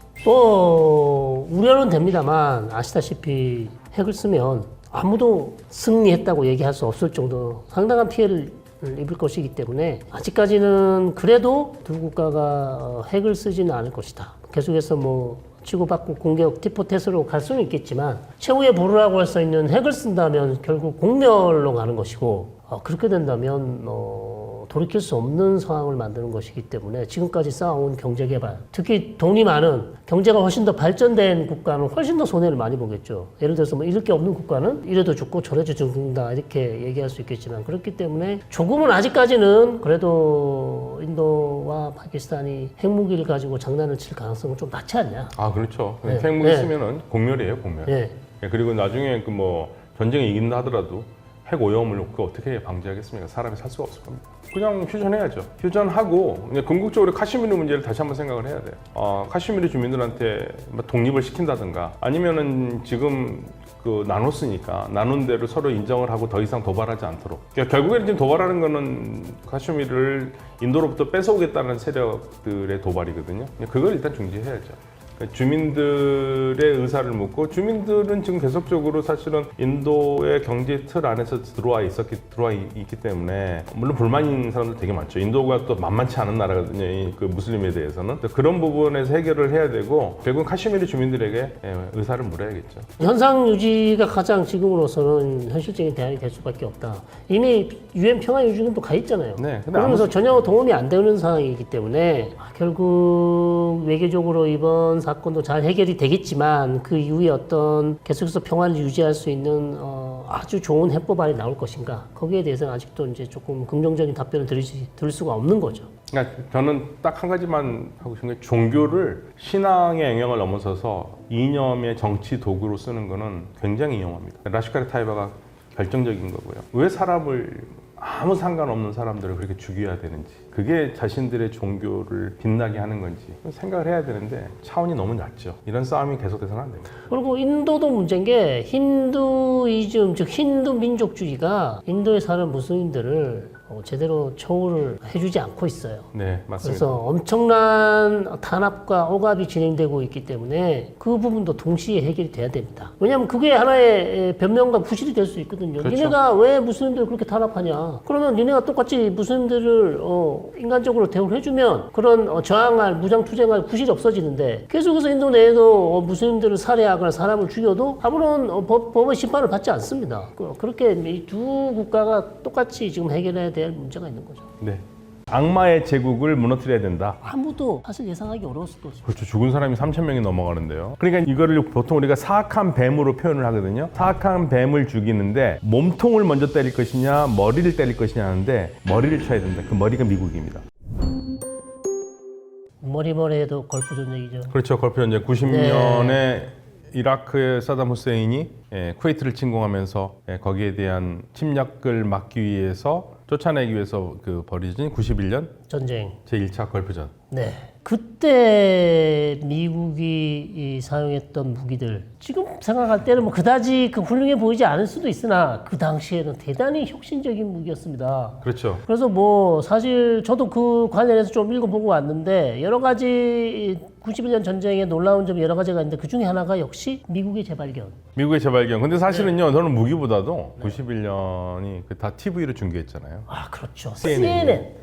우려는 됩니다만 아시다시피 핵을 쓰면 아무도 승리했다고 얘기할 수 없을 정도 상당한 피해를 입을 것이기 때문에 아직까지는 그래도 두 국가가 핵을 쓰지는 않을 것이다. 계속해서 치고받고 공격 티포테스로 갈 수는 있겠지만 최후의 보루라고 할 수 있는 핵을 쓴다면 결국 공멸로 가는 것이고 그렇게 된다면 돌이킬 수 없는 상황을 만드는 것이기 때문에 지금까지 쌓아온 경제 개발, 특히 돈이 많은 경제가 훨씬 더 발전된 국가는 훨씬 더 손해를 많이 보겠죠. 예를 들어서 뭐 잃을 게 없는 국가는 이래도 죽고 저래도 죽는다 이렇게 얘기할 수 있겠지만 그렇기 때문에 조금은 아직까지는 그래도 인도와 파키스탄이 핵무기를 가지고 장난을 칠 가능성은 좀 낮지 않냐. 아 그렇죠. 네. 핵무기 네. 쓰면은 공멸이에요, 공멸. 예. 예, 그리고 나중에 그 뭐 전쟁에 이긴다 하더라도 핵 오염을 그 어떻게 방지하겠습니까? 사람이 살 수가 없을 겁니다. 그냥 휴전해야죠. 휴전하고 그냥 궁극적으로 카슈미르 문제를 다시 한번 생각을 해야 돼요. 카슈미르 주민들한테 뭐 독립을 시킨다든가 아니면은 지금 그 나눴으니까 나눈 대로 서로 인정을 하고 더 이상 도발하지 않도록. 그러니까 결국에는 지금 도발하는 거는 카슈미르를 인도로부터 뺏어오겠다는 세력들의 도발이거든요. 그걸 일단 중지해야죠. 주민들의 의사를 묻고 주민들은 지금 계속적으로 사실은 인도의 경제 틀 안에서 들어와 있기 때문에 물론 불만이 있는 사람들 되게 많죠. 인도가 또 만만치 않은 나라거든요. 그 무슬림에 대해서는 그런 부분에서 해결을 해야 되고 결국 카슈미르 주민들에게 의사를 물어야겠죠. 현상 유지가 가장 지금으로서는 현실적인 대안이 될 수밖에 없다. 이미 유엔 평화 유지군도 가 있잖아요. 네, 근데 그러면서 전혀 도움이 안 되는 상황이기 때문에 결국 외교적으로 이번 사건도 잘 해결이 되겠지만 그 이후에 어떤 계속해서 평화를 유지할 수 있는 아주 좋은 해법안이 나올 것인가 거기에 대해서는 아직도 이제 조금 긍정적인 답변을 들을 수가 없는 거죠. 그러니까 저는 딱 한 가지만 하고 싶은 게 종교를 신앙의 영역을 넘어서서 이념의 정치 도구로 쓰는 거는 굉장히 위험합니다. 라시카르 타이바가 결정적인 거고요. 왜 사람을 아무 상관없는 사람들을 그렇게 죽여야 되는지 그게 자신들의 종교를 빛나게 하는 건지 생각을 해야 되는데 차원이 너무 낮죠. 이런 싸움이 계속돼서는 안 됩니다. 그리고 인도도 문제인 게 힌두이즘 즉 힌두 민족주의가 인도에 사는 무슬림들을 제대로 처우를 해주지 않고 있어요. 네, 맞습니다. 그래서 엄청난 탄압과 억압이 진행되고 있기 때문에 그 부분도 동시에 해결이 돼야 됩니다. 왜냐하면 그게 하나의 변명과 부실이 될 수 있거든요. 그렇죠. 니네가 왜 무슬림들을 그렇게 탄압하냐? 그러면 니네가 똑같이 무슬림들을 인간적으로 대우를 해주면 그런 저항할 무장 투쟁할 구실이 없어지는데 계속해서 인도 내에도 무슬림들을 살해하거나 사람을 죽여도 아무런 법의 심판을 받지 않습니다. 그렇게 이 두 국가가 똑같이 지금 해결해야 될 문제가 있는 거죠. 네. 악마의 제국을 무너뜨려야 된다. 아무도 사실 예상하기 어려웠을 것이죠. 그렇죠. 죽은 사람이 3,000명이 넘어가는데요. 그러니까 이거를 보통 우리가 사악한 뱀으로 표현을 하거든요. 사악한 뱀을 죽이는데 몸통을 먼저 때릴 것이냐 머리를 때릴 것이냐 하는데 머리를 쳐야 된다. 그 머리가 미국입니다. 머리머리해도 걸프 전쟁이죠. 그렇죠. 걸프 전쟁 90년에 이라크의 사담 후세인이 쿠웨이트를 침공하면서 거기에 대한 침략을 막기 위해서 쫓아내기 위해서 그 벌어진 91년 전쟁. 제1차 걸프전. 네. 그때 미국이 사용했던 무기들 지금 생각할 때는 뭐 그다지 훌륭해 보이지 않을 수도 있으나 그 당시에는 대단히 혁신적인 무기였습니다. 그렇죠. 그래서 뭐 사실 저도 그 관련해서 좀 읽어보고 왔는데 여러 가지 91년 전쟁에 놀라운 점이 여러 가지가 있는데 그 중에 하나가 역시 미국의 재발견. 미국의 재발견. 근데 사실은요, 저는 무기보다도 91년이 다 TV로 중계했잖아요. 아 그렇죠. CNN.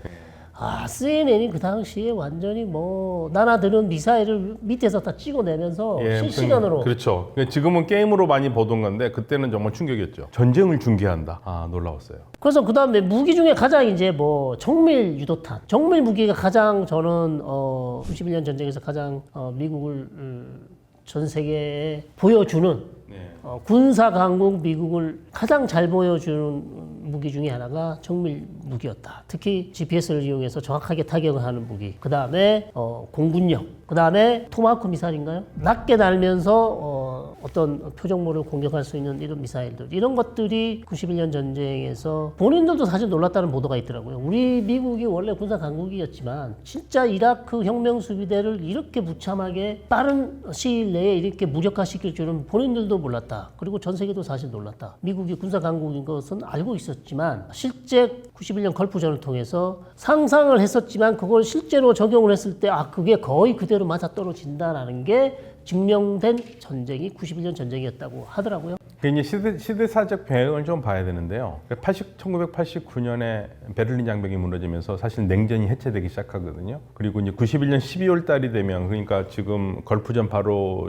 CNN이 그 당시에 완전히 뭐 나라들은 미사일을 밑에서 다 찍어내면서 실시간으로. 그렇죠. 지금은 게임으로 많이 보던 건데 그때는 정말 충격이었죠. 전쟁을 중계한다. 아 놀라웠어요. 그래서 그 다음에 무기 중에 가장 이제 뭐 정밀 유도탄, 정밀 무기가 가장 저는 91년 전쟁에서 가장 미국을 전 세계에 보여주는 군사 강국 미국을 가장 잘 보여주는 무기 중에 하나가 정밀 무기였다. 특히 GPS를 이용해서 정확하게 타격을 하는 무기. 그 다음에 공군력. 그 다음에 토마호크 미사일인가요? 낮게 날면서 어떤 표적물을 공격할 수 있는 이런 미사일들. 이런 것들이 91년 전쟁에서 본인들도 사실 놀랐다는 보도가 있더라고요. 우리 미국이 원래 군사 강국이었지만 진짜 이라크 혁명 수비대를 이렇게 무참하게 빠른 시일 내에 이렇게 무력화시킬 줄은 본인들도 몰랐다. 그리고 전 세계도 사실 놀랐다. 미국이 군사 강국인 것은 알고 있었지만 실제 91년 걸프전을 통해서 상상을 했었지만 그걸 실제로 적용을 했을 때 그게 거의 그대로 맞아떨어진다라는 게 증명된 전쟁이 91년 전쟁이었다고 하더라고요. 이제 시대사적 배경을 좀 봐야 되는데요. 1989년에 베를린 장벽이 무너지면서 사실 냉전이 해체되기 시작하거든요. 그리고 이제 91년 12월 달이 되면, 그러니까 지금 걸프전 바로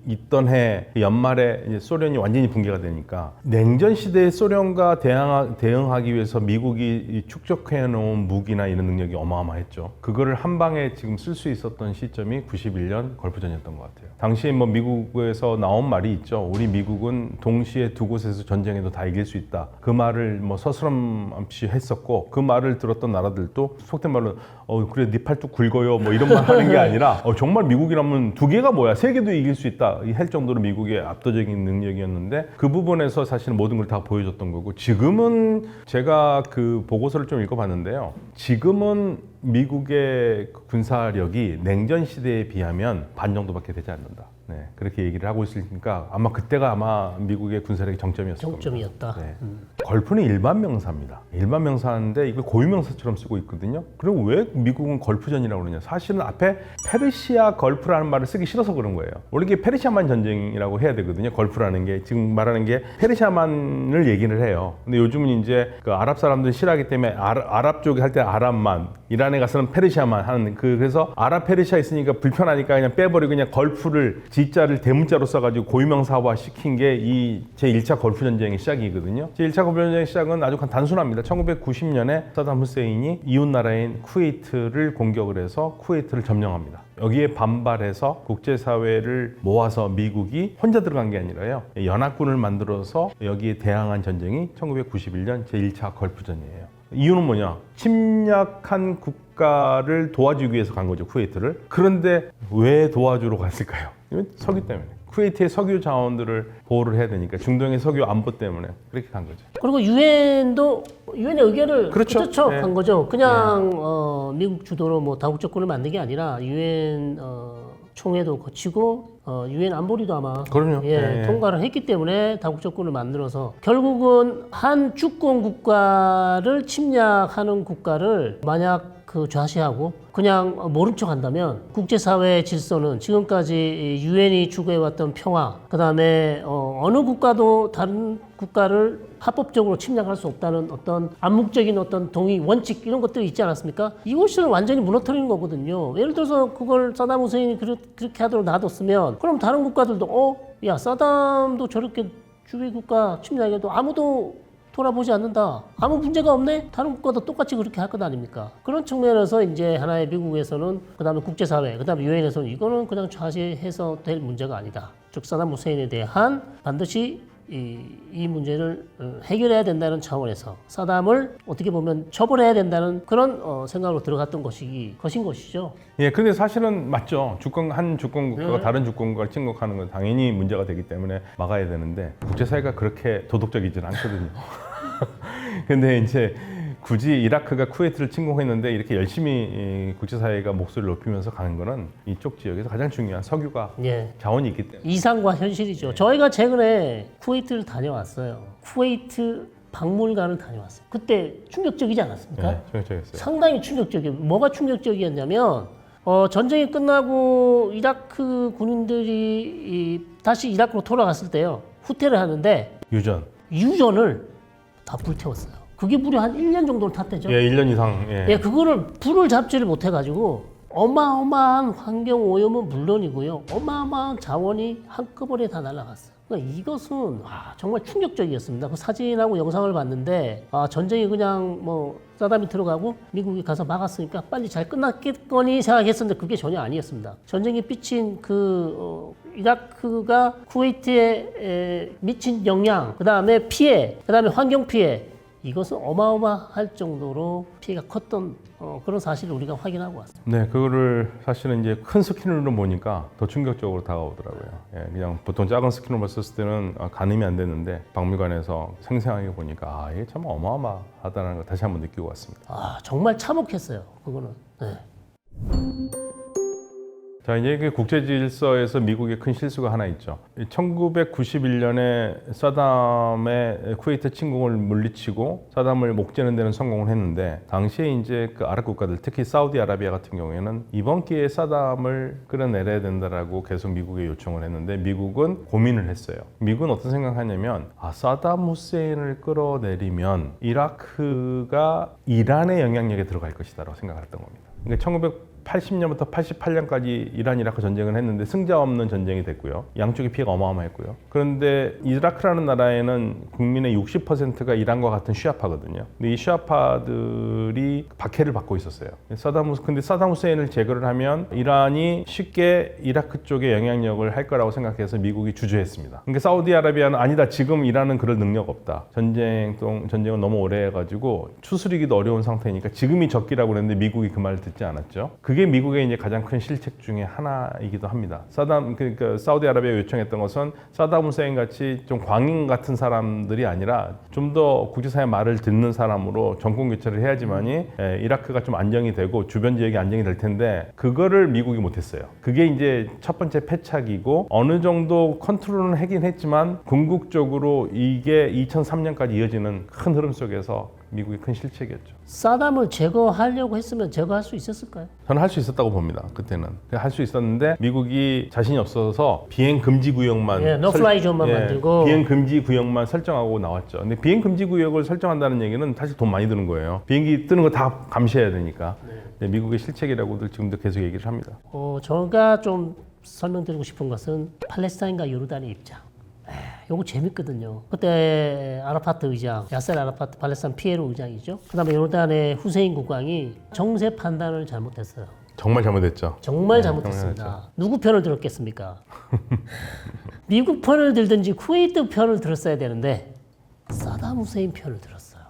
있던 해 연말에 이제 소련이 완전히 붕괴가 되니까 냉전 시대의 소련과 대응하기 위해서 미국이 축적해 놓은 무기나 이런 능력이 어마어마했죠. 그거를 한 방에 지금 쓸 수 있었던 시점이 91년 걸프전이었던 것 같아요. 당시에 뭐 미국에서 나온 말이 있죠. 우리 미국은 동시에 두 곳에서 전쟁해도 다 이길 수 있다. 그 말을 뭐 서스럼 없이 했었고, 그 말을 들었던 나라들도 속된 말로 그래 네 팔뚝 굵어요 뭐 이런 말 하는 게 아니라 정말 미국이라면 두 개가 뭐야, 세 개도 이길 수 있다 할 정도로 미국의 압도적인 능력이었는데, 그 부분에서 사실 모든 걸 다 보여줬던 거고, 지금은 제가 그 보고서를 좀 읽어봤는데요. 지금은 미국의 군사력이 냉전 시대에 비하면 반 정도밖에 되지 않는다. 네, 그렇게 얘기를 하고 있으니까 아마 그때가 아마 미국의 군사력의 정점이었을 겁니다. 정점이었다. 네. 걸프는 일반 명사입니다. 일반 명사인데 이걸 고유 명사처럼 쓰고 있거든요. 그리고 왜 미국은 걸프전이라고 그러냐? 사실은 앞에 페르시아 걸프라는 말을 쓰기 싫어서 그런 거예요. 원래 이게 페르시아만 전쟁이라고 해야 되거든요. 걸프라는 게 지금 말하는 게 페르시아만을 얘기를 해요. 근데 요즘은 이제 그 아랍 사람들이 싫어하기 때문에 아랍 쪽에 할 때 아랍만, 이란에 가서는 페르시아만 하는 그래서 아랍 페르시아 있으니까 불편하니까 그냥 빼버리고 그냥 걸프를 G자를 대문자로 써가지고 고유명사화 시킨 게 이 제1차 걸프 전쟁의 시작이거든요. 제1차 걸프 전쟁의 시작은 아주 단순합니다. 1990년에 사담 후세인이 이웃 나라인 쿠웨이트를 공격을 해서 쿠웨이트를 점령합니다. 여기에 반발해서 국제사회를 모아서 미국이 혼자 들어간 게 아니라요, 연합군을 만들어서 여기에 대항한 전쟁이 1991년 제1차 걸프전이에요. 이유는 뭐냐? 침략한 국가를 도와주기 위해서 간 거죠, 쿠웨이트를. 그런데 왜 도와주러 갔을까요? 석유 때문에. 쿠웨이트의 석유 자원들을 보호를 해야 되니까, 중동의 석유 안보 때문에 그렇게 간 거죠. 그리고 유엔의 의견을 그렇죠. 네. 한 거죠. 그냥 미국 주도로 뭐 다국적군을 만든 게 아니라 유엔 총회도 거치고 유엔 안보리도 아마 그럼요. 네. 통과를 했기 때문에 다국적군을 만들어서 결국은 한 주권 국가를 침략하는 국가를 만약 그 좌시하고 그냥 모른 척 한다면 국제사회의 질서는 지금까지 유엔이 추구해왔던 평화, 그 다음에 어느 국가도 다른 국가를 합법적으로 침략할 수 없다는 어떤 암묵적인 어떤 동의, 원칙 이런 것들이 있지 않았습니까? 이것을 완전히 무너뜨리는 거거든요. 예를 들어서 그걸 사담 후세인이 그렇게 하도록 놔뒀으면 그럼 다른 국가들도 야 사담도 저렇게 주위 국가 침략해도 아무도 돌아보지 않는다. 아무 문제가 없네? 다른 국가도 똑같이 그렇게 할 것 아닙니까? 그런 측면에서 이제 하나의 미국에서는, 그 다음에 국제사회, 그 다음에 유엔에서는 이거는 그냥 좌시해서 될 문제가 아니다. 즉 사담 후세인에 대한 반드시 이 문제를 해결해야 된다는 차원에서 사담을 어떻게 보면 처벌해야 된다는 그런 생각으로 들어갔던 것인 것이죠. 예, 근데 사실은 맞죠. 한 주권 국가가 다른 주권 국가를 침공하는 건 당연히 문제가 되기 때문에 막아야 되는데, 국제사회가 그렇게 도덕적이지는 않거든요. 근데 이제 굳이 이라크가 쿠웨이트를 침공했는데 이렇게 열심히 국제사회가 목소리를 높이면서 가는 거는 이쪽 지역에서 가장 중요한 석유가 자원이 있기 때문에. 이상과 현실이죠. 저희가 최근에 쿠웨이트를 다녀왔어요. 쿠웨이트 박물관을 다녀왔어요. 그때 충격적이지 않았습니까? 네, 충격적이었어요. 상당히 충격적이에요. 뭐가 충격적이었냐면 전쟁이 끝나고 이라크 군인들이 다시 이라크로 돌아갔을 때요. 후퇴를 하는데 유전을 다 불태웠어요. 그게 무려 한 1년 정도를 탔대죠. 예, 1년 이상. 예, 그거를 불을 잡지를 못해가지고 어마어마한 환경 오염은 물론이고요. 어마어마한 자원이 한꺼번에 다 날아갔어요. 그러니까 이것은 정말 충격적이었습니다. 그 사진하고 영상을 봤는데 전쟁이 그냥 뭐 사담이 들어가고 미국이 가서 막았으니까 빨리 잘 끝났겠거니 생각했었는데 그게 전혀 아니었습니다. 전쟁이 삐친 이라크가 쿠웨이트에 미친 영향, 그 다음에 피해, 그 다음에 환경 피해, 이것은 어마어마할 정도로 피해가 컸던 그런 사실을 우리가 확인하고 왔습니다. 네, 그거를 사실은 이제 큰 스크린으로 보니까 더 충격적으로 다가오더라고요. 예, 그냥 보통 작은 스크린으로 봤을 때는 가늠이 안 되는데 박물관에서 생생하게 보니까 이게 참 어마어마하다는 걸 다시 한번 느끼고 왔습니다. 정말 참혹했어요. 그거는. 네. 자, 이제 그 국제 질서에서 미국의 큰 실수가 하나 있죠. 1991년에 사담의 쿠웨이트 침공을 물리치고 사담을 목재는 데는 성공을 했는데, 당시에 이제 그 아랍 국가들, 특히 사우디아라비아 같은 경우에는 이번 기회에 사담을 끌어내려야 된다라고 계속 미국에 요청을 했는데, 미국은 고민을 했어요. 미국은 어떤 생각하냐면, 사담 후세인을 끌어내리면 이라크가 이란의 영향력에 들어갈 것이다라고 생각을 했던 겁니다. 그러니까 1980년부터 88년까지 이란 이라크 전쟁을 했는데 승자 없는 전쟁이 됐고요. 양쪽의 피해가 어마어마했고요. 그런데 이라크라는 나라에는 국민의 60%가 이란과 같은 시아파거든요. 근데 이 시아파들이 박해를 받고 있었어요. 근데 사담 후세인을 제거를 하면 이란이 쉽게 이라크 쪽에 영향력을 할 거라고 생각해서 미국이 주저했습니다. 그러니까 사우디아라비아는 아니다, 지금 이란은 그럴 능력 없다. 전쟁은 너무 오래 해가지고 추스리기도 어려운 상태니까 지금이 적기라고 그랬는데 미국이 그 말을 듣지 않았죠. 그게 미국의 이제 가장 큰 실책 중에 하나이기도 합니다. 그러니까 사우디아라비아가 요청했던 것은 사담 후세인 같이 좀 광인 같은 사람들이 아니라 좀 더 국제사회 말을 듣는 사람으로 정권 교체를 해야지만이 이라크가 좀 안정이 되고 주변 지역이 안정이 될 텐데, 그거를 미국이 못했어요. 그게 이제 첫 번째 패착이고, 어느 정도 컨트롤은 하긴 했지만 궁극적으로 이게 2003년까지 이어지는 큰 흐름 속에서 미국의 큰 실책이었죠. 사담을 제거하려고 했으면 제거할 수 있었을까요? 저는 할 수 있었다고 봅니다. 그때는 할 수 있었는데 미국이 자신이 없어서 비행 금지 구역만 노플라이 존만 만들고 비행 금지 구역만 설정하고 나왔죠. 근데 비행 금지 구역을 설정한다는 얘기는 사실 돈 많이 드는 거예요. 비행기 뜨는 거 다 감시해야 되니까. 네, 미국의 실책이라고들 지금도 계속 얘기를 합니다. 제가 좀 설명드리고 싶은 것은 팔레스타인과 요르단의 입장. 요거 재밌거든요. 그때 아라파트 의장, 야셀 아라파트 팔레스타인 피에로 의장이죠. 그다음에 요르단의 후세인 국왕이 정세 판단을 잘못했어요. 정말 잘못했죠. 정말 잘못했습니다. 잘못했죠. 누구 편을 들었겠습니까? 미국 편을 들든지 쿠웨이트 편을 들었어야 되는데 사담 후세인 편을 들었어요.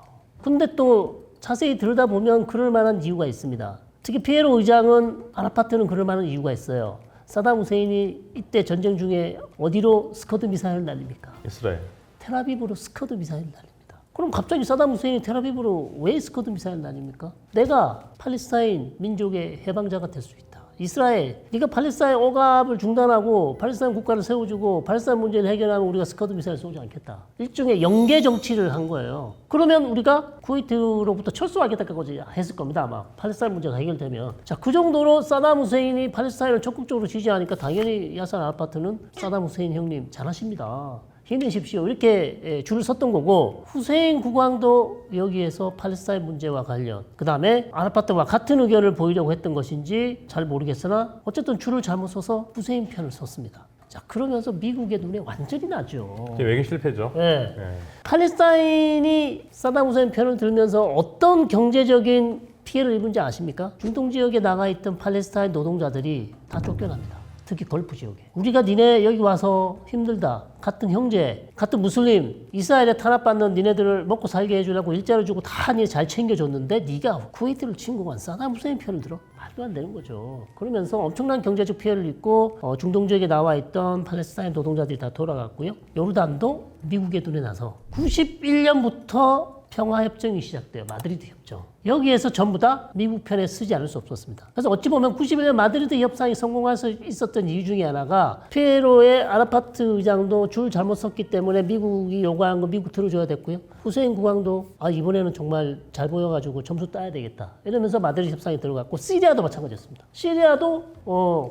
근데 또 자세히 들여다보면 그럴 만한 이유가 있습니다. 특히 피에로 의장은 아라파트는 그럴 만한 이유가 있어요. 사담 후세인이 이때 전쟁 중에 어디로 스커드 미사일을 날립니까? 이스라엘. 텔아비브로 스커드 미사일을 날립니다. 그럼 갑자기 사담 후세인이 텔아비브로 왜 스커드 미사일을 날립니까? 내가 팔레스타인 민족의 해방자가 될 수 있다. 이스라엘, 네가 팔레스타인 억압을 중단하고 팔레스타인 국가를 세워주고 팔레스타인 문제를 해결하면 우리가 스커드 미사일 쏘지 않겠다. 일종의 영계 정치를 한 거예요. 그러면 우리가 쿠웨이트로부터 철수하겠다까지 했을 겁니다. 아마 팔레스타인 문제가 해결되면. 자, 그 정도로 사담 후세인이 팔레스타인을 적극적으로 지지하니까 당연히 야ser 아라파트는 사담 후세인 형님 잘하십니다. 힘내십시오. 이렇게 줄을 섰던 거고, 후세인 국왕도 여기에서 팔레스타인 문제와 관련, 그 다음에 아라파트와 같은 의견을 보이려고 했던 것인지 잘 모르겠으나 어쨌든 줄을 잘못 서서 후세인 편을 섰습니다. 자, 그러면서 미국의 눈에 완전히 나죠. 외교 실패죠. 네. 팔레스타인이 사담 후세인 편을 들면서 어떤 경제적인 피해를 입은지 아십니까? 중동 지역에 나가 있던 팔레스타인 노동자들이 다 쫓겨납니다. 특히 걸프 지역에. 우리가 니네 여기 와서 힘들다. 같은 형제, 같은 무슬림, 이스라엘에 탄압받는 니네들을 먹고 살게 해주려고 일자리 주고 다 니네 잘 챙겨줬는데 네가 쿠웨이트를 침공한 사담 후세인 편을 들어? 말도 안 되는 거죠. 그러면서 엄청난 경제적 피해를 입고 중동 지역에 나와 있던 팔레스타인 노동자들이 다 돌아갔고요. 요르단도 미국의 눈에 나서 91년부터 평화협정이 시작돼요. 마드리드 협정. 여기에서 전부 다 미국 편에 쓰지 않을 수 없었습니다. 그래서 어찌 보면 91년 마드리드 협상이 성공할 수 있었던 이유 중에 하나가 피에로의 아라파트 의장도 줄 잘못 섰기 때문에 미국이 요구한 거 미국 들어줘야 됐고요. 후세인 국왕도 이번에는 정말 잘 보여가지고 점수 따야 되겠다. 이러면서 마드리드 협상이 들어갔고, 시리아도 마찬가지였습니다. 시리아도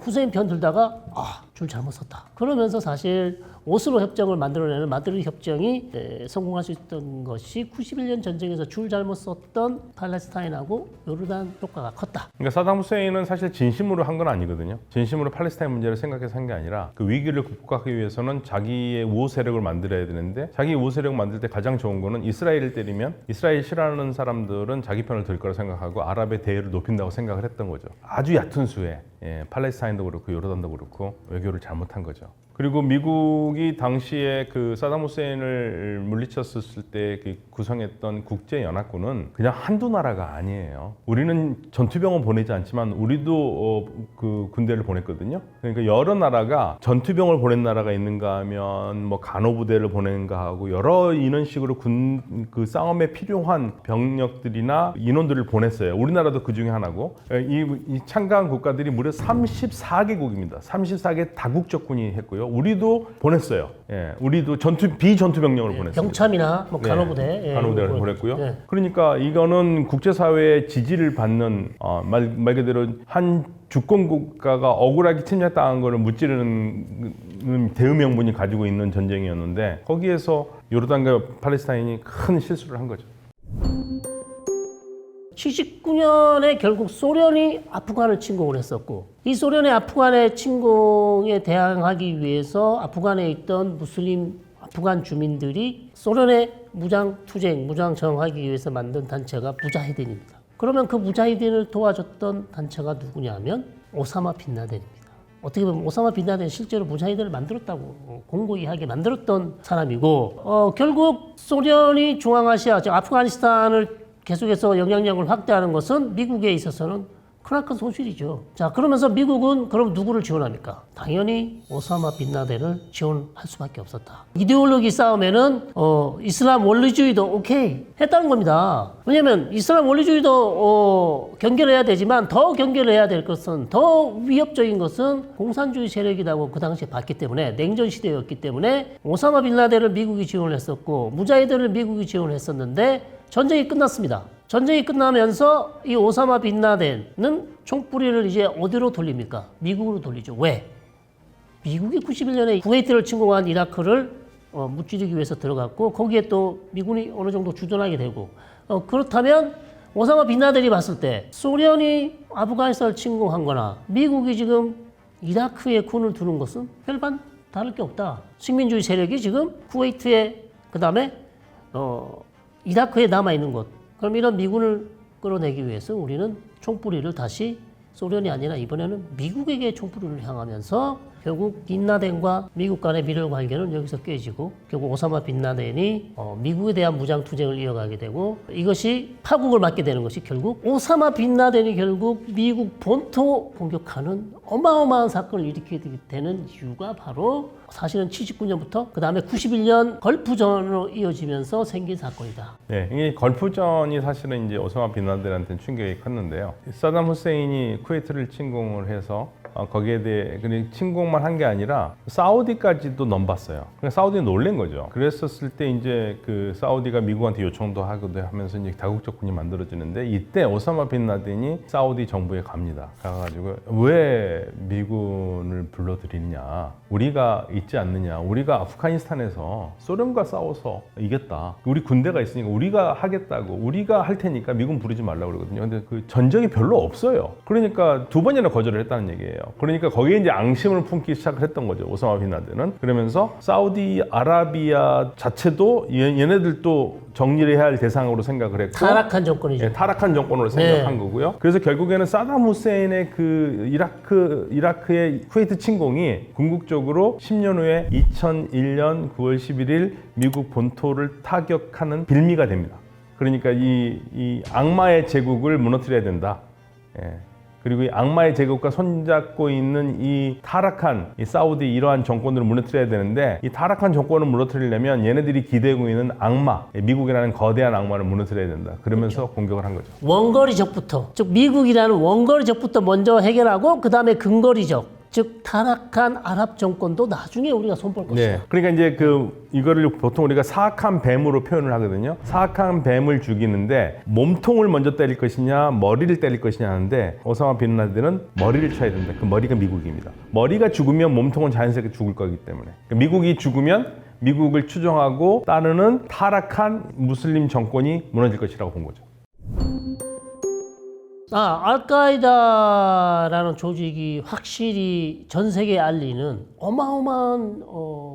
후세인 편 들다가 줄 잘못 섰다. 그러면서 사실 오슬로 협정을 만들어내는 마드리드 협정이 성공할 수 있었던 것이 91년 전쟁에서 줄 잘못 썼던 팔레스타인하고 요르단 효과가 컸다. 그러니까 사담 후세인은 사실 진심으로 한 건 아니거든요. 진심으로 팔레스타인 문제를 생각해서 한 게 아니라 그 위기를 극복하기 위해서는 자기의 우호 세력을 만들어야 되는데, 자기 우호 세력 만들 때 가장 좋은 거는 이스라엘을 때리면 이스라엘 싫어하는 사람들은 자기 편을 들 거라 생각하고 아랍의 대의를 높인다고 생각을 했던 거죠. 아주 얕은 수에 팔레스타인도 그렇고 요르단도 그렇고 외교를 잘못한 거죠. 그리고 미국이 당시에 그 사담 후세인을 물리쳤을 때 그 구성했던 국제연합군은 그냥 한두 나라가 아니에요. 우리는 전투병은 보내지 않지만 우리도 그 군대를 보냈거든요. 그러니까 여러 나라가 전투병을 보낸 나라가 있는가 하면 뭐 간호부대를 보낸가 하고 여러 이런 식으로 그 싸움에 필요한 병력들이나 인원들을 보냈어요. 우리나라도 그 중에 하나고 이 참가한 국가들이 무려 34개국입니다. 34개 다국적군이 했고요. 우리도 보냈어요. 예, 우리도 비전투 병력을 보냈어요. 병참이나 뭐 간호부대, 예, 간호부대를 보냈고요. 예. 그러니까 이거는 국제사회의 지지를 받는 말 그대로 한 주권 국가가 억울하게 침략당한 거를 무찌르는 대의명분이 가지고 있는 전쟁이었는데 거기에서 요르단과 팔레스타인이 큰 실수를 한 거죠. 79년에 결국 소련이 아프간을 침공을 했었고 이 소련의 아프간의 침공에 대항하기 위해서 아프간에 있던 무슬림 아프간 주민들이 소련의 무장 투쟁, 무장 저항하기 위해서 만든 단체가 무자히딘입니다. 그러면 그 무자히딘을 도와줬던 단체가 누구냐면 오사마 빈라덴입니다. 어떻게 보면 오사마 빈라덴이 실제로 무자히딘을 만들었다고 공고히하게 만들었던 사람이고 결국 소련이 중앙아시아, 즉 아프가니스탄을 계속해서 영향력을 확대하는 것은 미국에 있어서는 크나큰 손실이죠. 자, 그러면서 미국은 그럼 누구를 지원합니까? 당연히 오사마 빈라덴을 지원할 수밖에 없었다. 이데올로기 싸움에는 이슬람 원리주의도 오케이 했다는 겁니다. 왜냐하면 이슬람 원리주의도 경계를 해야 되지만 더 경계를 해야 될 것은 더 위협적인 것은 공산주의 세력이라고 그 당시에 봤기 때문에 냉전 시대였기 때문에 오사마 빈라덴을 미국이 지원을 했었고 무자히드를 미국이 지원을 했었는데 전쟁이 끝났습니다. 전쟁이 끝나면서 이 오사마 빈라덴은 총뿌리를 이제 어디로 돌립니까? 미국으로 돌리죠. 왜? 미국이 91년에 쿠웨이트를 침공한 이라크를 무찌르기 위해서 들어갔고 거기에 또 미군이 어느 정도 주둔하게 되고 그렇다면 오사마 빈라덴이 봤을 때 소련이 아프가니스탄을 침공한 거나 미국이 지금 이라크에 군을 두는 것은 별반 다를 게 없다. 식민주의 세력이 지금 쿠웨이트에 그다음에 이라크에 남아있는 것. 그럼 이런 미군을 끌어내기 위해서 우리는 총뿌리를 다시 소련이 아니라 이번에는 미국에게 총뿌리를 향하면서 결국 빈라덴과 미국 간의 밀월 관계는 여기서 깨지고 결국 오사마 빈라덴이 미국에 대한 무장 투쟁을 이어가게 되고 이것이 파국을 맞게 되는 것이 결국 오사마 빈라덴이 결국 미국 본토 공격하는 어마어마한 사건을 일으키게 되는 이유가 바로 사실은 79년부터 그 다음에 91년 걸프전으로 이어지면서 생긴 사건이다. 네, 이 걸프전이 사실은 이제 오사마 빈라덴한테는 충격이 컸는데요. 사담 후세인이 쿠웨이트를 침공을 해서 거기에 대해 침공만 한 게 아니라 사우디까지도 넘봤어요. 그러니까 사우디는 놀란 거죠. 그랬었을 때 이제 그 사우디가 미국한테 요청도 하기도 하면서 이제 다국적군이 만들어지는데 이때 오사마 빈라덴이 사우디 정부에 갑니다. 가가지고 왜 미군을 불러들이냐? 우리가 있지 않느냐? 우리가 아프가니스탄에서 소련과 싸워서 이겼다. 우리 군대가 있으니까 우리가 하겠다고 우리가 할 테니까 미군 부르지 말라고 그러거든요. 근데 그 전적이 별로 없어요. 그러니까 두 번이나 거절을 했다는 얘기예요. 그러니까 거기에 이제 앙심을 품기 시작을 했던 거죠. 오사마 빈라덴은. 그러면서 사우디아라비아 자체도 얘네들도 정리를 해야 할 대상으로 생각을 했고 타락한 정권이죠. 예, 타락한 정권으로 생각한 거고요. 그래서 결국에는 사담 후세인의 그 이라크의 쿠웨이트 침공이 궁극적으로 10년 후에 2001년 9월 11일 미국 본토를 타격하는 빌미가 됩니다. 그러니까 이 악마의 제국을 무너뜨려야 된다. 예. 그리고 이 악마의 제국과 손잡고 있는 이 타락한 이 사우디 이러한 정권들을 무너뜨려야 되는데 이 타락한 정권을 무너뜨리려면 얘네들이 기대고 있는 악마, 미국이라는 거대한 악마를 무너뜨려야 된다. 그러면서 그렇죠. 공격을 한 거죠. 원거리적부터, 즉 미국이라는 원거리적부터 먼저 해결하고 그 다음에 근거리적, 즉 타락한 아랍 정권도 나중에 우리가 손볼 것이다. 네. 그러니까 이제 이거를 보통 우리가 사악한 뱀으로 표현을 하거든요. 사악한 뱀을 죽이는데 몸통을 먼저 때릴 것이냐, 머리를 때릴 것이냐 하는데 오사마 빈라덴은 머리를 쳐야 된다. 그 머리가 미국입니다. 머리가 죽으면 몸통은 자연스럽게 죽을 거기 때문에 그러니까 미국이 죽으면 미국을 추종하고 따르는 타락한 무슬림 정권이 무너질 것이라고 본 거죠. 알카에다라는 조직이 확실히 전 세계에 알리는 어마어마한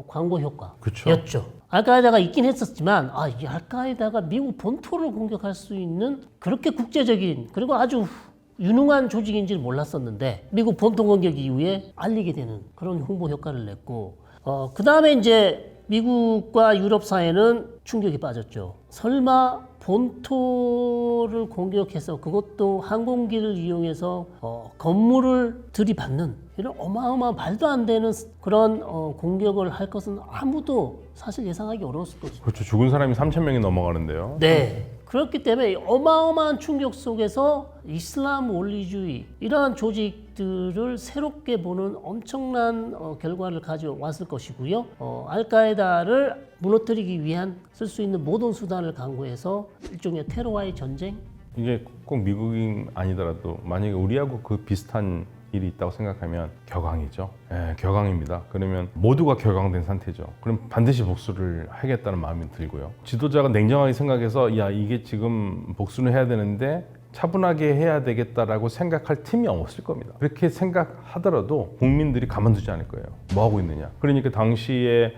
광고 효과였죠. 알카에다가 있긴 했었지만 이 알카에다가 미국 본토를 공격할 수 있는 그렇게 국제적인 그리고 아주 유능한 조직인지를 몰랐었는데 미국 본토 공격 이후에 알리게 되는 그런 홍보 효과를 냈고 그 다음에 이제 미국과 유럽 사회는 충격이 빠졌죠. 설마 본토를 공격해서 그것도 항공기를 이용해서 건물을 들이받는 이런 어마어마한 말도 안 되는 그런 공격을 할 것은 아무도 사실 예상하기 어려웠을 것이죠. 그렇죠. 죽은 사람이 3,000명이 넘어가는데요. 네. 그렇기 때문에 어마어마한 충격 속에서 이슬람 원리주의 이러한 조직들을 새롭게 보는 엄청난 결과를 가져왔을 것이고요. 알카에다를 무너뜨리기 위한 쓸 수 있는 모든 수단을 강구해서 일종의 테러와의 전쟁. 이게 꼭 미국이 아니더라도 만약에 우리하고 그 비슷한 일이 있다고 생각하면 격앙이죠. 예, 격앙입니다. 그러면 모두가 격앙된 상태죠. 그럼 반드시 복수를 하겠다는 마음이 들고요. 지도자가 냉정하게 생각해서 야 이게 지금 복수를 해야 되는데 차분하게 해야 되겠다라고 생각할 틈이 없을 겁니다. 그렇게 생각하더라도 국민들이 가만두지 않을 거예요. 뭐 하고 있느냐. 그러니까 당시에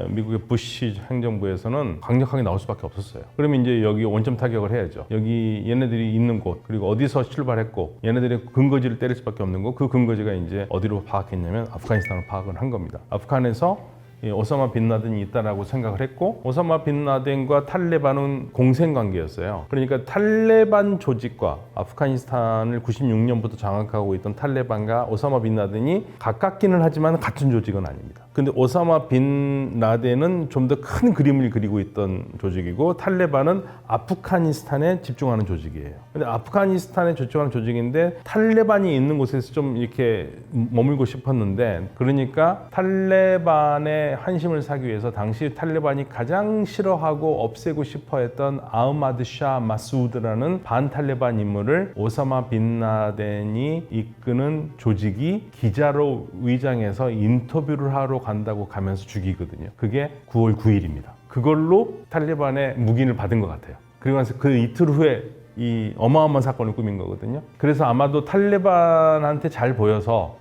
미국의 부시 행정부에서는 강력하게 나올 수밖에 없었어요. 그러면 이제 여기 원점 타격을 해야죠. 여기 얘네들이 있는 곳 그리고 어디서 출발했고 얘네들의 근거지를 때릴 수밖에 없는 곳, 그 근거지가 이제 어디로 파악했냐면 아프가니스탄으로 파악을 한 겁니다. 아프간에서 오사마 빈 라덴이 있다라고 생각을 했고 오사마 빈 라덴과 탈레반은 공생관계였어요. 그러니까 탈레반 조직과 아프가니스탄을 96년부터 장악하고 있던 탈레반과 오사마 빈 라덴이 가깝기는 하지만 같은 조직은 아닙니다. 근데 오사마 빈 라덴은 좀 더 큰 그림을 그리고 있던 조직이고 탈레반은 아프가니스탄에 집중하는 조직이에요. 근데 아프가니스탄에 집중하는 조직인데 탈레반이 있는 곳에서 좀 이렇게 머물고 싶었는데 그러니까 탈레반의 한심을 사기 위해서 당시 탈레반이 가장 싫어하고 없애고 싶어했던 아흐마드 샤 마수드라는 반탈레반 인물을 오사마 빈 라덴이 이끄는 조직이 기자로 위장해서 인터뷰를 하러 간다고 가면서 죽이거든요. 그게 9월 9일입니다. 그걸로 탈레반의 묵인을 받은 것 같아요. 그리고 나서 그 이틀 후에 이 어마어마한 사건을 꾸민 거거든요. 그래서 아마도 탈레반한테 잘 보여서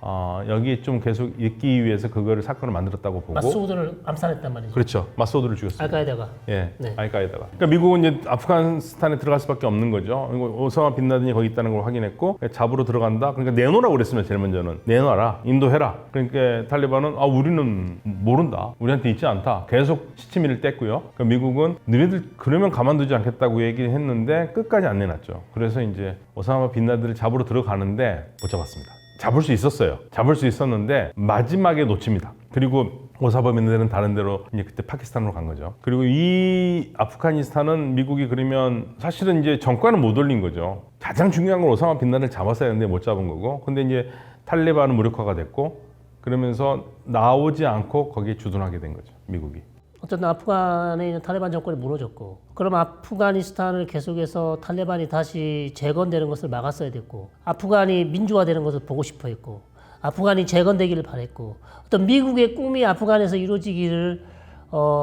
여기에 좀 계속 있기 위해서 그거를 사건을 만들었다고 보고 마수드를 암살했단 말이죠. 그렇죠. 마소드를 죽였습니다. 알카에다가. 예, 네. 알카에다가. 그러니까 미국은 이제 아프가니스탄에 들어갈 수밖에 없는 거죠. 그리고 오사마 빈 라덴이 거기 있다는 걸 확인했고 잡으러 들어간다. 그러니까 내놓으라고 그랬으면 제일 먼저는 내놔라, 인도해라. 그러니까 탈레반은 우리는 모른다, 우리한테 있지 않다. 계속 시치미를 뗐고요. 그러니까 미국은 너희들 그러면 가만두지 않겠다고 얘기를 했는데 끝까지 안 내놨죠. 그래서 이제 오사마 빈 라덴을 잡으러 들어가는데 못 잡았습니다. 잡을 수 있었어요. 잡을 수 있었는데 마지막에 놓칩니다. 그리고 오사마 빈 라덴은 다른 데로 이제 그때 파키스탄으로 간 거죠. 그리고 이 아프가니스탄은 미국이 그러면 사실은 이제 정권을 못 올린 거죠. 가장 중요한 건 오사마 빈 라덴을 잡았어야 했는데 못 잡은 거고. 근데 이제 탈레반은 무력화가 됐고 그러면서 나오지 않고 거기에 주둔하게 된 거죠. 미국이. 어쨌든 아프간에 있는 탈레반 정권이 무너졌고 그럼 아프가니스탄을 계속해서 탈레반이 다시 재건되는 것을 막았어야 됐고 아프간이 민주화되는 것을 보고 싶어 했고 아프간이 재건되기를 바랬고 어떤 미국의 꿈이 아프간에서 이루어지기를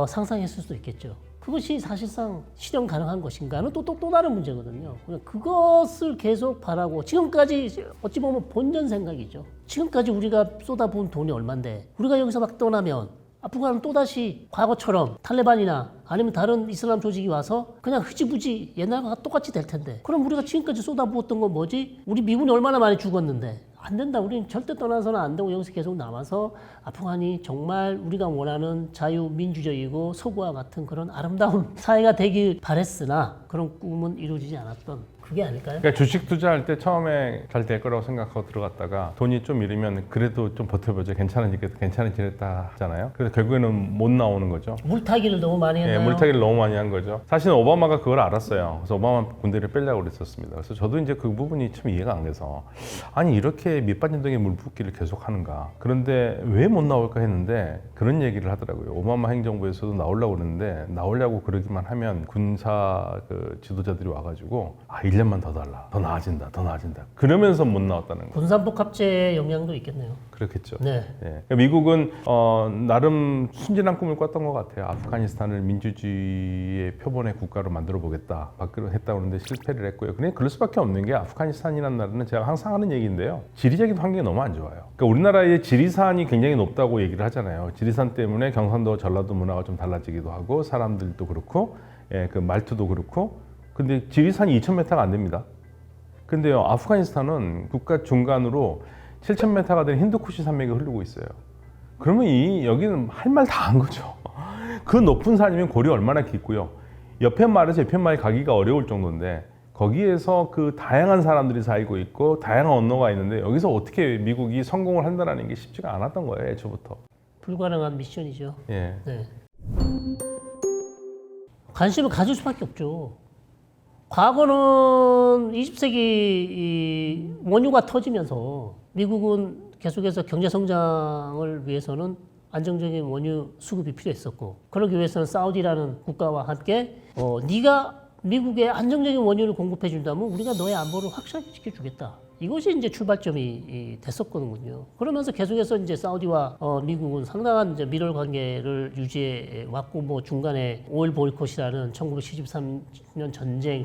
상상했을 수도 있겠죠. 그것이 사실상 실현 가능한 것인가는 또 다른 문제거든요. 그냥 그것을 계속 바라고 지금까지 어찌 보면 본전 생각이죠. 지금까지 우리가 쏟아부은 돈이 얼만데 우리가 여기서 막 떠나면 아프간은 또다시 과거처럼 탈레반이나 아니면 다른 이슬람 조직이 와서 그냥 흐지부지 옛날과 똑같이 될 텐데 그럼 우리가 지금까지 쏟아부었던 건 뭐지? 우리 미군이 얼마나 많이 죽었는데 안 된다. 우리는 절대 떠나서는 안 되고 여기서 계속 남아서 아프간이 정말 우리가 원하는 자유민주적이고 서구와 같은 그런 아름다운 사회가 되길 바랬으나 그런 꿈은 이루어지지 않았던 그게 아닐까요? 그러니까 주식 투자할 때 처음에 잘 될 거라고 생각하고 들어갔다가 돈이 좀 잃으면 그래도 좀 버텨보자, 괜찮아지겠다 하잖아요. 그래서 결국에는 못 나오는 거죠. 물타기를 너무 많이 했나요? 네, 물타기를 너무 많이 한 거죠. 사실 오바마가 그걸 알았어요. 그래서 오바마 군대를 빼려고 그랬었습니다. 그래서 저도 이제 그 부분이 참 이해가 안 돼서 아니 이렇게 밑빠진 덕에 물붓기를 계속 하는가. 그런데 왜 못 나올까 했는데 그런 얘기를 하더라고요. 오바마 행정부에서도 나오려고 그러는데 나오려고 그러기만 하면 군사 그 지도자들이 와가지고 1년만 더 달라. 더 나아진다. 그러면서 못 나왔다는 거예요. 군산복합제의 영향도 있겠네요. 그렇겠죠. 네. 예. 그러니까 미국은 나름 순진한 꿈을 꿨던 것 같아요. 아프가니스탄을 민주주의의 표본의 국가로 만들어 보겠다. 했다고 하는데 실패를 했고요. 그냥 그럴 수밖에 없는 게 아프가니스탄이라는 나라는 제가 항상 하는 얘기인데요. 지리적인 환경이 너무 안 좋아요. 그러니까 우리나라의 지리산이 굉장히 높다고 얘기를 하잖아요. 지리산 때문에 경상도, 전라도 문화가 좀 달라지기도 하고 사람들도 그렇고 그 말투도 그렇고 근데 지리산이 2,000m가 안 됩니다. 근데요, 아프가니스탄은 국가 중간으로 7,000m가 되는 힌두쿠시 산맥이 흐르고 있어요. 그러면 여기는 할 말 다 한 거죠. 그 높은 산이면 골이 얼마나 깊고요. 옆에 마을에서 옆에 마을 가기가 어려울 정도인데 거기에서 그 다양한 사람들이 살고 있고 다양한 언어가 있는데 여기서 어떻게 미국이 성공을 한다는 게 쉽지가 않았던 거예요, 애초부터. 불가능한 미션이죠. 예. 네. 관심을 가질 수밖에 없죠. 과거는 20세기 이 원유가 터지면서 미국은 계속해서 경제 성장을 위해서는 안정적인 원유 수급이 필요했었고, 그러기 위해서는 사우디라는 국가와 함께 네가 미국에 안정적인 원유를 공급해 준다면 우리가 너의 안보를 확실하게 지켜주겠다. 이것이 이제 출발점이 됐었거든요. 그러면서 계속해서 이제 사우디와 미국은 상당한 이제 밀월 관계를 유지해 왔고, 뭐 중간에 오일 보이콧이라는 1973년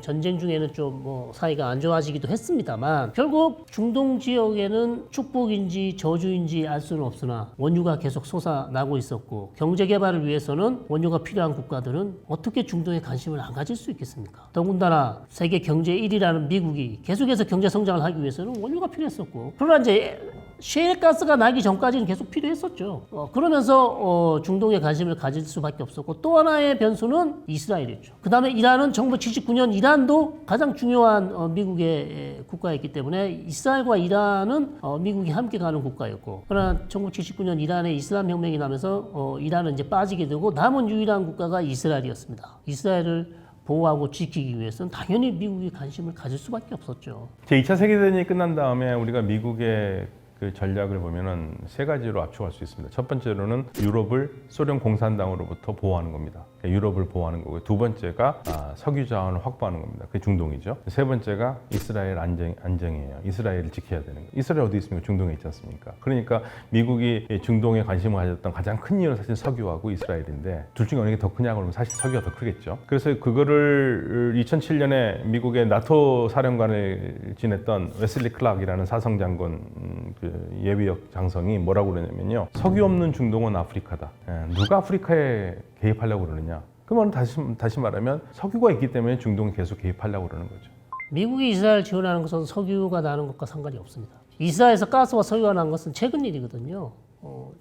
전쟁 중에는 좀 뭐 사이가 안 좋아지기도 했습니다만, 결국 중동 지역에는 축복인지 저주인지 알 수는 없으나 원유가 계속 솟아나고 있었고, 경제 개발을 위해서는 원유가 필요한 국가들은 어떻게 중동에 관심을 안 가질 수 있겠습니까? 더군다나 세계 경제 1위라는 미국이 계속해서 경제 성장을 하기 위해서는 원유가 필요했었고, 그러나 이제 셰일 가스가 나기 전까지는 계속 필요했었죠. 그러면서 중동에 관심을 가질 수밖에 없었고, 또 하나의 변수는 이스라엘이었죠. 그 다음에 이란은 1979년 이란도 가장 중요한 미국의 국가였기 때문에 이스라엘과 이란은 미국이 함께 가는 국가였고, 그러나 1979년 이란의 이슬람 혁명이 나면서 이란은 이제 빠지게 되고 남은 유일한 국가가 이스라엘이었습니다. 이스라엘을 보호하고 지키기 위해서는 당연히 미국이 관심을 가질 수밖에 없었죠. 제2차 세계대전이 끝난 다음에 우리가 미국의 그 전략을 보면은 세 가지로 압축할 수 있습니다. 첫 번째로는 유럽을 소련 공산당으로부터 보호하는 겁니다. 유럽을 보호하는 거고요. 두 번째가 석유 자원을 확보하는 겁니다. 그게 중동이죠. 세 번째가 이스라엘 안정이에요. 이스라엘을 지켜야 되는 거예요. 이스라엘 어디 있습니까? 중동에 있지 않습니까? 그러니까 미국이 중동에 관심을 가졌던 가장 큰 이유는 사실 석유하고 이스라엘인데, 둘 중에 어느 게 더 크냐고 그러면 사실 석유가 더 크겠죠. 그래서 그거를 2007년에 미국의 나토 사령관을 지냈던 웨슬리 클락이라는 사성 장군 그 예비역 장성이 뭐라고 그러냐면요, 석유 없는 중동은 아프리카다. 누가 아프리카에 개입하려고 그러느냐? 그 말은 다시 말하면 석유가 있기 때문에 중동에 계속 개입하려고 그러는 거죠. 미국이 이스라엘 지원하는 것은 석유가 나는 것과 상관이 없습니다. 이스라엘에서 가스와 석유가 난 것은 최근 일이거든요.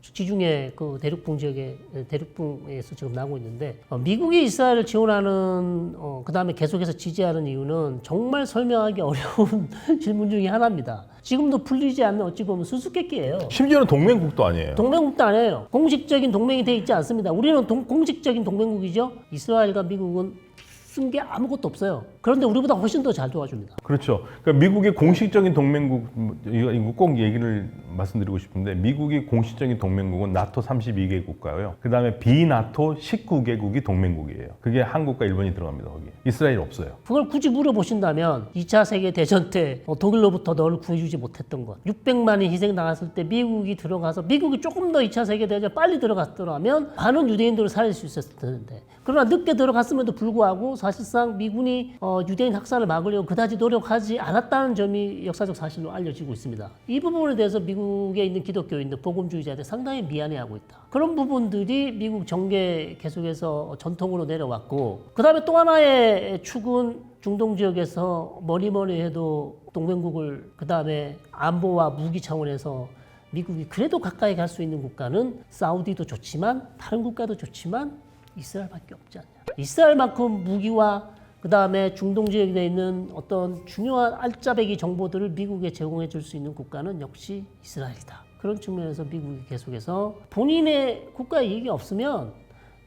지중해 그 대륙붕에서 지금 나고 있는데, 미국이 이스라엘을 지원하는 그 다음에 계속해서 지지하는 이유는 정말 설명하기 어려운 질문 중에 하나입니다. 지금도 풀리지 않는 어찌 보면 수수께끼예요. 심지어는 동맹국도 아니에요. 동맹국도 아니에요. 공식적인 동맹이 돼 있지 않습니다. 우리는 공식적인 동맹국이죠. 이스라엘과 미국은 쓴 게 아무것도 없어요. 그런데 우리보다 훨씬 더 잘 도와줍니다. 그렇죠. 그러니까 미국의 공식적인 동맹국, 이거 꼭 얘기를 말씀드리고 싶은데, 미국이 공식적인 동맹국은 나토 32개 국가고요. 그 다음에 비나토 19개국이 동맹국이에요. 그게 한국과 일본이 들어갑니다. 거기. 이스라엘 없어요. 그걸 굳이 물어보신다면 2차 세계대전 때 독일로부터 너를 구해주지 못했던 것, 600만이 희생당했을 때 미국이 들어가서, 미국이 조금 더 2차 세계대전 빨리 들어갔더라면 많은 유대인들을 살릴 수 있었을 텐데, 그러나 늦게 들어갔음에도 불구하고 사실상 미군이 유대인 학살을 막으려고 그다지 노력하지 않았다는 점이 역사적 사실로 알려지고 있습니다. 이 부분에 대해서 미국에 있는 기독교인들, 복음주의자들 상당히 미안해하고 있다. 그런 부분들이 미국 정계 계속해서 전통으로 내려왔고, 그 다음에 또 하나의 축은 중동 지역에서 뭐니 해도 동맹국을, 그 다음에 안보와 무기 차원에서 미국이 그래도 가까이 갈 수 있는 국가는 사우디도 좋지만 다른 국가도 좋지만 이스라엘밖에 없지 않냐. 이스라엘만큼 무기와 그 다음에 중동 지역에 있는 어떤 중요한 알짜배기 정보들을 미국에 제공해 줄 수 있는 국가는 역시 이스라엘이다. 그런 측면에서 미국이 계속해서 본인의 국가의 이익이 없으면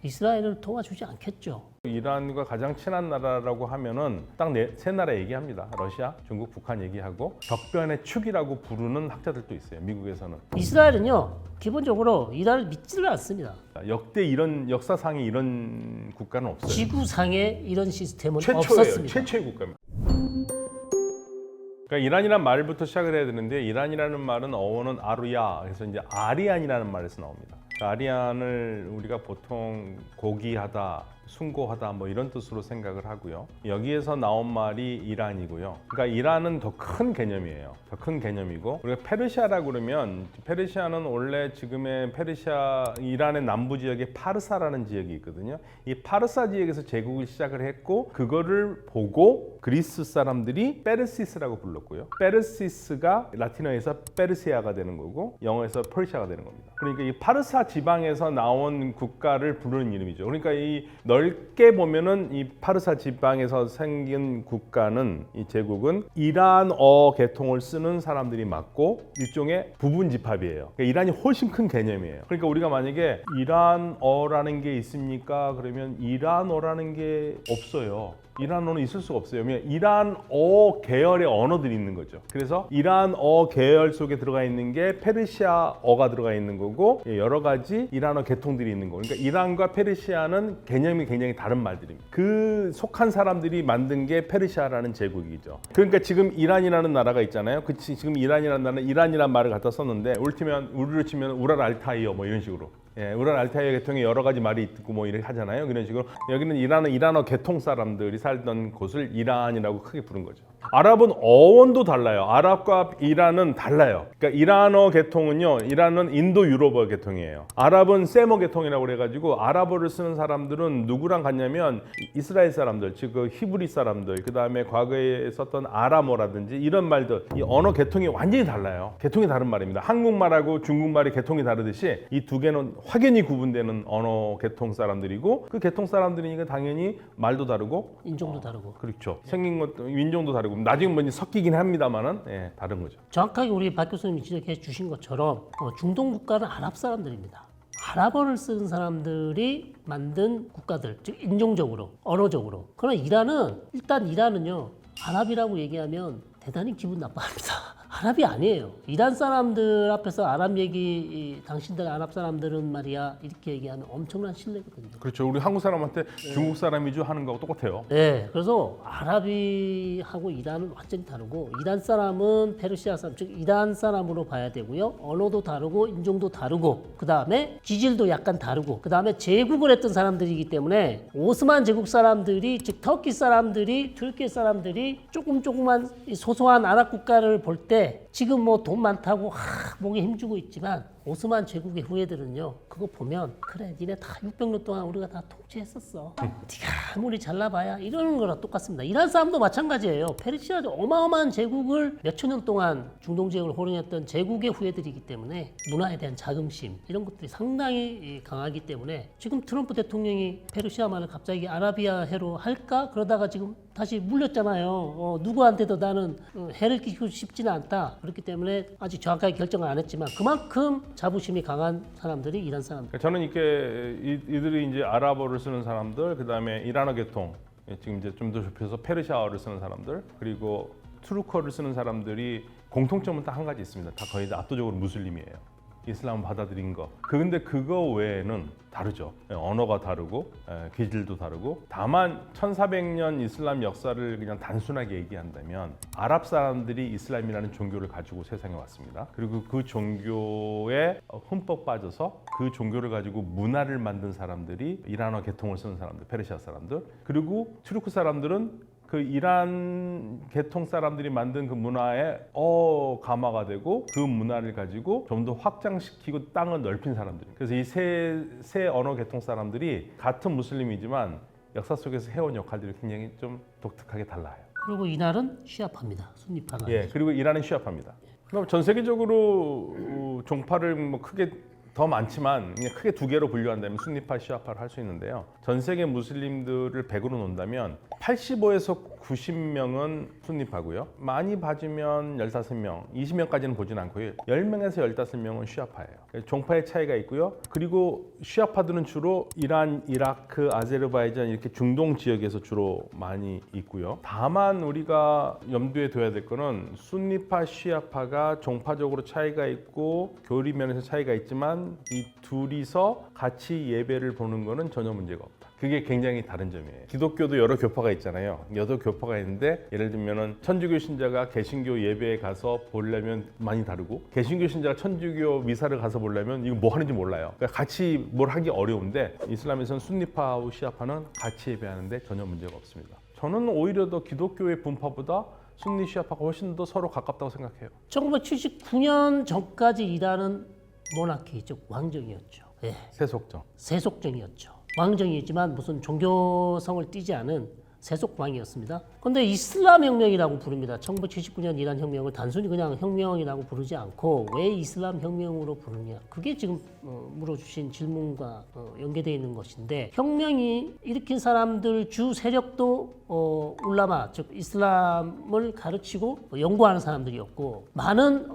이스라엘을 도와주지 않겠죠. 이란과 가장 친한 나라라고 하면은 딱 세 나라 얘기합니다. 러시아, 중국, 북한 얘기하고, 적변의 축이라고 부르는 학자들도 있어요. 미국에서는. 이스라엘은요, 기본적으로 이란을 믿지를 않습니다. 역대 이런 역사상에 이런 국가는 없어요. 지구상에 이런 시스템은 없었습니다. 최초의 국가입니다. 그러니까 이란이라는 말부터 시작을 해야 되는데, 이란이라는 말은 어원은 아루야, 그래서 이제 아리안이라는 말에서 나옵니다. 그러니까 아리안을 우리가 보통 고귀하다, 숭고하다 뭐 이런 뜻으로 생각을 하고요. 여기에서 나온 말이 이란이고요. 그러니까 이란은 더 큰 개념이에요. 더 큰 개념이고 우리가 페르시아라고 그러면 페르시아는 원래 지금의 페르시아 이란의 남부 지역에 파르사라는 지역이 있거든요. 이 파르사 지역에서 제국을 시작을 했고 그거를 보고 그리스 사람들이 페르시스라고 불렀고요. 페르시스가 라틴어에서 페르시아가 되는 거고 영어에서 퍼시아가 되는 겁니다. 그러니까 이 파르사 지방에서 나온 국가를 부르는 이름이죠. 그러니까 이 넓게 보면은 이 파르사 지방에서 생긴 국가는 이 제국은 이란어 계통을 쓰는 사람들이 맞고 일종의 부분 집합이에요. 그러니까 이란이 훨씬 큰 개념이에요. 그러니까 우리가 만약에 이란어라는 게 있습니까? 그러면 이란어라는 게 없어요. 이란어는 있을 수가 없어요. 왜냐하면 이란어 계열의 언어들이 있는 거죠. 그래서 이란어 계열 속에 들어가 있는 게 페르시아어가 들어가 있는 거고 여러 가지 이란어 계통들이 있는 거고 그러니까 이란과 페르시아는 개념이 굉장히 다른 말들입니다. 그 속한 사람들이 만든 게 페르시아라는 제국이죠. 그러니까 지금 이란이라는 나라가 있잖아요. 지금 이란이라는 나라는 이란이라는 말을 갖다 썼는데 우리로 치면 우랄 알타이어 뭐 이런 식으로 예, 우랄 알타이어 계통에 여러 가지 말이 있고 뭐 이렇게 하잖아요. 그런 식으로 여기는 이란어 계통 사람들이 살던 곳을 이란이라고 크게 부른 거죠. 아랍은 어원도 달라요. 아랍과 이란은 달라요. 그러니까 이란어 계통은요. 이란은 인도 유럽어 계통이에요. 아랍은 세모 계통이라고 그래가지고 아랍어를 쓰는 사람들은 누구랑 같냐면 이스라엘 사람들, 즉 그 히브리 사람들, 그 다음에 과거에 썼던 아람어라든지 이런 말들, 이 언어 계통이 완전히 달라요. 계통이 다른 말입니다. 한국말하고 중국말이 계통이 다르듯이 이 두 개는 확연히 구분되는 언어 계통 사람들이고 그 계통 사람들이니까 당연히 말도 다르고 인종도 다르고 그렇죠. 생긴 것도 인종도 다르고 나중에 뭐 섞이긴 합니다만은 예, 다른 거죠. 정확하게 우리 박 교수님이 지적해 주신 것처럼 중동 국가는 아랍 사람들입니다. 아랍어를 쓰는 사람들이 만든 국가들, 즉 인종적으로, 언어적으로. 그러나 이란은요, 아랍이라고 얘기하면 대단히 기분 나빠합니다. 아랍이 아니에요. 이란 사람들 앞에서 아랍 얘기, 당신들 아랍 사람들은 말이야 이렇게 얘기하면 엄청난 신뢰거든요. 그렇죠. 우리 한국 사람한테 중국 사람이죠 하는 거하고 똑같아요. 네, 그래서 아랍이하고 이란은 완전히 다르고 이란 사람은 페르시아 사람, 즉 이란 사람으로 봐야 되고요. 언어도 다르고 인종도 다르고 그 다음에 기질도 약간 다르고 그 다음에 제국을 했던 사람들이기 때문에 오스만 제국 사람들이 즉 터키 사람들이 튀르키예 사람들이 조금만 소소한 아랍 국가를 볼 때 지금 뭐 돈 많다고 목에 힘주고 있지만 오스만 제국의 후예들은요 그거 보면 그래 니네 다 600년 동안 우리가 다 통치했었어 네가 아무리 잘나봐야 이러는 거랑 똑같습니다. 이란 사람도 마찬가지예요. 페르시아도 어마어마한 제국을 몇천 년 동안 중동 지역을 호령했던 제국의 후예들이기 때문에 문화에 대한 자긍심 이런 것들이 상당히 강하기 때문에 지금 트럼프 대통령이 페르시아 말을 갑자기 아라비아해로 할까 그러다가 지금 다시 물렸잖아요. 누구한테도 나는 해를 끼치고 싶지는 않다. 그렇기 때문에 아직 정확하게 결정을 안 했지만 그만큼 자부심이 강한 사람들이 이란 사람들. 저는 이렇게 이들이 이제 아랍어를 쓰는 사람들, 그 다음에 이란어 계통, 지금 이제 좀 더 좁혀서 페르시아어를 쓰는 사람들, 그리고 투르크어를 쓰는 사람들이 공통점은 딱 한 가지 있습니다. 다 거의 다 압도적으로 무슬림이에요. 이슬람 받아들인 거. 근데 그거 외에는 다르죠. 언어가 다르고 기질도 다르고 다만 1400년 이슬람 역사를 그냥 단순하게 얘기한다면 아랍 사람들이 이슬람이라는 종교를 가지고 세상에 왔습니다. 그리고 그 종교에 흠뻑 빠져서 그 종교를 가지고 문화를 만든 사람들이 이란어 계통을 쓰는 사람들, 페르시아 사람들. 그리고 투르크 사람들은 그 이란 계통 사람들이 만든 그 문화에 감화가 되고 그 문화를 가지고 좀 더 확장시키고 땅을 넓힌 사람들. 그래서 이 세 언어 계통 사람들이 같은 무슬림이지만 역사 속에서 해온 역할들이 굉장히 좀 독특하게 달라요. 그리고 이날은 시아파입니다. 순니파가. 예, 그리고 이란은 시아파입니다. 그럼 전 세계적으로 종파를 뭐 크게 더 많지만 그냥 크게 두 개로 분류한다면 순니파, 시아파를 할 수 있는데요. 전 세계 무슬림들을 100으로 놓는다면 85에서 90명은 순니파고요. 많이 봐주면 15명, 20명까지는 보진 않고요. 10명에서 15명은 시아파예요. 종파의 차이가 있고요. 그리고 시아파들은 주로 이란, 이라크, 아제르바이잔 이렇게 중동 지역에서 주로 많이 있고요. 다만 우리가 염두에 둬야 될 거는 순니파, 시아파가 종파적으로 차이가 있고 교리 면에서 차이가 있지만 이 둘이서 같이 예배를 보는 거는 전혀 문제가 없다. 그게 굉장히 다른 점이에요. 기독교도 여러 교파가 있잖아요. 여러 교파가 있는데 예를 들면은 천주교 신자가 개신교 예배에 가서 보려면 많이 다르고 개신교 신자가 천주교 미사를 가서 보려면 이거 뭐 하는지 몰라요. 그러니까 같이 뭘 하기 어려운데 이슬람에서는 순니파하고 시아파는 같이 예배하는데 전혀 문제가 없습니다. 저는 오히려 더 기독교의 분파보다 순니 시아파가 훨씬 더 서로 가깝다고 생각해요. 1979년 전까지 이란은 모나키, 즉 왕정이었죠. 예, 세속정. 세속정이었죠. 왕정이지만 무슨 종교성을 띠지 않은 세속왕이었습니다. 그런데 이슬람 혁명이라고 부릅니다. 1979년 이란 혁명을 단순히 그냥 혁명이라고 부르지 않고 왜 이슬람 혁명으로 부르냐. 그게 지금 물어주신 질문과 연계되어 있는 것인데 혁명이 일으킨 사람들 주 세력도 울라마, 즉 이슬람을 가르치고 연구하는 사람들이었고 많은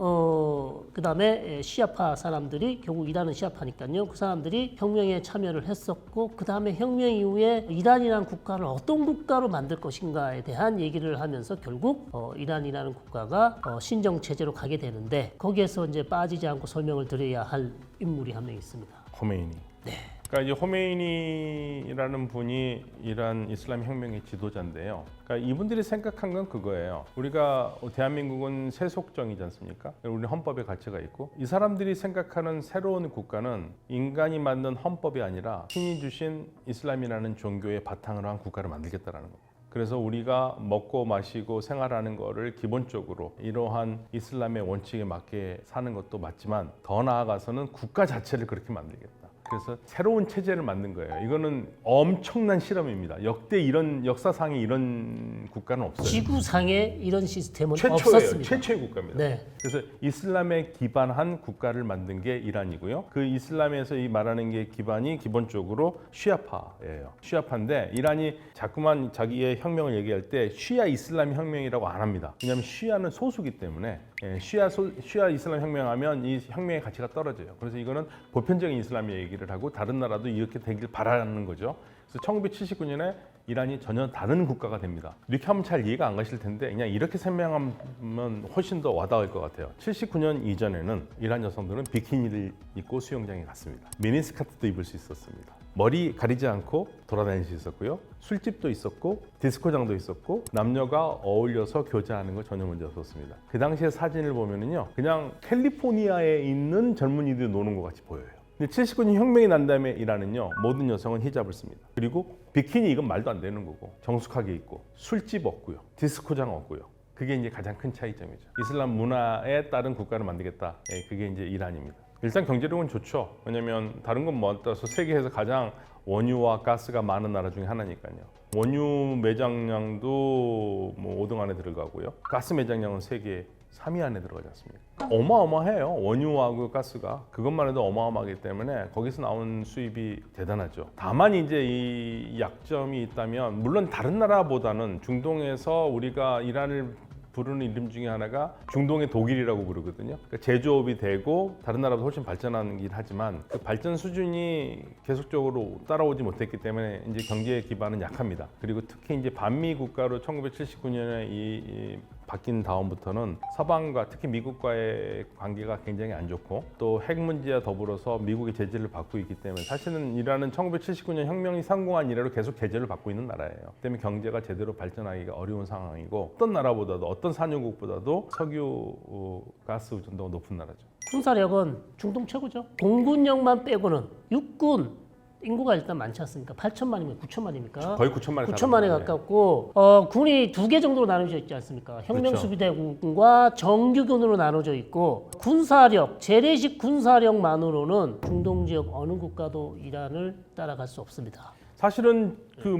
그다음에 시아파 사람들이 결국 이란은 시아파니까요. 그 사람들이 혁명에 참여를 했었고 그다음에 혁명 이후에 이란이라는 국가를 어떤 국가로 만들 것인가에 대한 얘기를 하면서 결국 이란이라는 국가가 신정 체제로 가게 되는데 거기에서 이제 빠지지 않고 설명을 드려야 할 인물이 한 명 있습니다. 호메이니. 네. 그러니까 이제 호메이니라는 분이 이란 이슬람 혁명의 지도자인데요. 그러니까 이분들이 생각한 건 그거예요. 우리가 대한민국은 세속정이지 않습니까? 우리 헌법에 가치가 있고 이 사람들이 생각하는 새로운 국가는 인간이 만든 헌법이 아니라 신이 주신 이슬람이라는 종교의 바탕으로 한 국가를 만들겠다라는 겁니다. 그래서 우리가 먹고 마시고 생활하는 거를 기본적으로 이러한 이슬람의 원칙에 맞게 사는 것도 맞지만 더 나아가서는 국가 자체를 그렇게 만들겠다. 그래서 새로운 체제를 만든 거예요. 이거는 엄청난 실험입니다. 역대 이런 역사상에 이런 국가는 없어요. 지구상에 이런 시스템은 최초예요. 없었습니다. 최초의 국가입니다. 네. 그래서 이슬람에 기반한 국가를 만든 게 이란이고요. 그 이슬람에서 이 말하는 게 기반이 기본적으로 시아파예요. 시아파인데 이란이 자꾸만 자기의 혁명을 얘기할 때 시아 이슬람 혁명이라고 안 합니다. 왜냐하면 시아는 소수기 때문에 시아 이슬람 혁명하면 이 혁명의 가치가 떨어져요. 그래서 이거는 보편적인 이슬람의 얘기를 하고 다른 나라도 이렇게 되길 바라는 거죠. 그래서 1979년에 이란이 전혀 다른 국가가 됩니다. 이렇게 하면 잘 이해가 안 가실 텐데 그냥 이렇게 설명하면 훨씬 더 와닿을 것 같아요. 79년 이전에는 이란 여성들은 비키니를 입고 수영장에 갔습니다. 미니스커트도 입을 수 있었습니다. 머리 가리지 않고 돌아다닐 수 있었고요. 술집도 있었고 디스코장도 있었고 남녀가 어울려서 교제하는 거 전혀 문제 없었습니다. 그 당시의 사진을 보면은요, 그냥 캘리포니아에 있는 젊은이들이 노는 것 같이 보여요. 근데 79년 혁명이 난 다음에 이란은요, 모든 여성은 히잡을 씁니다. 그리고 비키니 이건 말도 안 되는 거고 정숙하게 입고 술집 없고요, 디스코장 없고요. 그게 이제 가장 큰 차이점이죠. 이슬람 문화에 따른 국가를 만들겠다. 그게 이제 이란입니다. 일단 경제력은 좋죠. 왜냐면 다른 건 뭐 따라서 세계에서 가장 원유와 가스가 많은 나라 중에 하나니까요. 원유 매장량도 뭐 5등 안에 들어가고요. 가스 매장량은 세계 3위 안에 들어가지 않습니까? 어마어마해요. 원유하고 가스가. 그것만 해도 어마어마하기 때문에 거기서 나온 수입이 대단하죠. 다만 이제 이 약점이 있다면, 물론 다른 나라보다는 중동에서 우리가 이란을 부르는 이름 중에 하나가 중동의 독일이라고 부르거든요. 그러니까 제조업이 되고 다른 나라보다 훨씬 발전하긴 하지만 그 발전 수준이 계속적으로 따라오지 못했기 때문에 이제 경제 기반은 약합니다. 그리고 특히 이제 반미 국가로 1979년에 바뀐 다음부터는 서방과 특히 미국과의 관계가 굉장히 안 좋고 또 핵 문제와 더불어서 미국의 제재를 받고 있기 때문에 사실은 이란은 1979년 혁명이 성공한 이래로 계속 제재를 받고 있는 나라예요. 때문에 경제가 제대로 발전하기가 어려운 상황이고 어떤 나라보다도 어떤 산유국보다도 석유 가스 의존도가 높은 나라죠. 군사력은 중동 최고죠. 공군력만 빼고는 육군 인구가 일단 많지 않습니까? 8천만이면 9천만입니까? 거의 9천만에 9천만에 가깝고 군이 두 개 정도로 나눠져 있지 않습니까? 혁명수비대군과 정규군으로 나눠져 있고 군사력, 재래식 군사력만으로는 중동 지역 어느 국가도 이란을 따라갈 수 없습니다. 사실은 그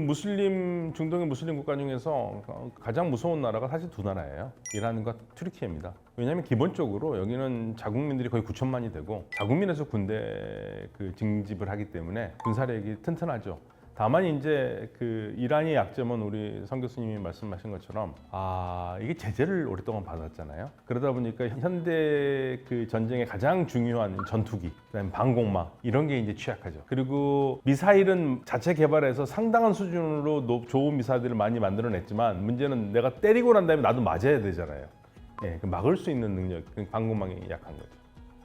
중동의 무슬림 국가 중에서 가장 무서운 나라가 사실 두 나라예요. 이란과 튀르키예입니다. 왜냐하면 기본적으로 여기는 자국민들이 거의 9천만이 되고 자국민에서 군대 징집을 하기 때문에 군사력이 튼튼하죠. 다만 이제 그 이란의 약점은 우리 성 교수님이 말씀하신 것처럼 이게 제재를 오랫동안 받았잖아요. 그러다 보니까 현대 그 전쟁의 가장 중요한 전투기, 그다음에 방공망 이런 게 이제 취약하죠. 그리고 미사일은 자체 개발해서 상당한 수준으로 좋은 미사일들을 많이 만들어냈지만 문제는 내가 때리고 난 다음에 나도 맞아야 되잖아요. 막을 수 있는 능력, 방공망이 약한 거죠.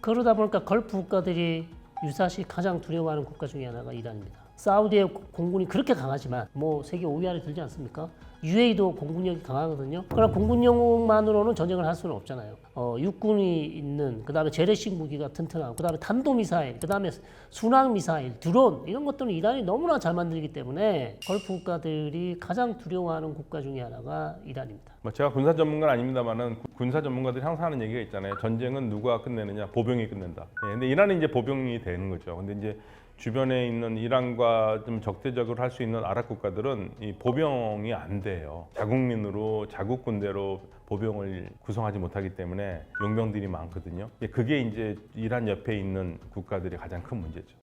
그러다 보니까 걸프 국가들이 유사시 가장 두려워하는 국가 중에 하나가 이란입니다. 사우디의 공군이 그렇게 강하지만 뭐 세계 5위 안에 들지 않습니까? UAE도 공군력이 강하거든요. 그러나 공군력만으로는 전쟁을 할 수는 없잖아요. 육군이 있는, 그 다음에 재래식 무기가 튼튼하고, 그 다음에 탄도미사일, 그 다음에 순항미사일, 드론 이런 것들은 이란이 너무나 잘 만들기 때문에 걸프 국가들이 가장 두려워하는 국가 중에 하나가 이란입니다. 뭐 제가 군사 전문가는 아닙니다만은 군사 전문가들이 항상 하는 얘기가 있잖아요. 전쟁은 누가 끝내느냐? 보병이 끝낸다. 예, 근데 이란은 이제 보병이 되는 거죠. 근데 이제 주변에 있는 이란과 좀 적대적으로 할 수 있는 아랍 국가들은 이 보병이 안 돼요. 자국민으로 자국 군대로 보병을 구성하지 못하기 때문에 용병들이 많거든요. 그게 이제 이란 옆에 있는 국가들이 가장 큰 문제죠.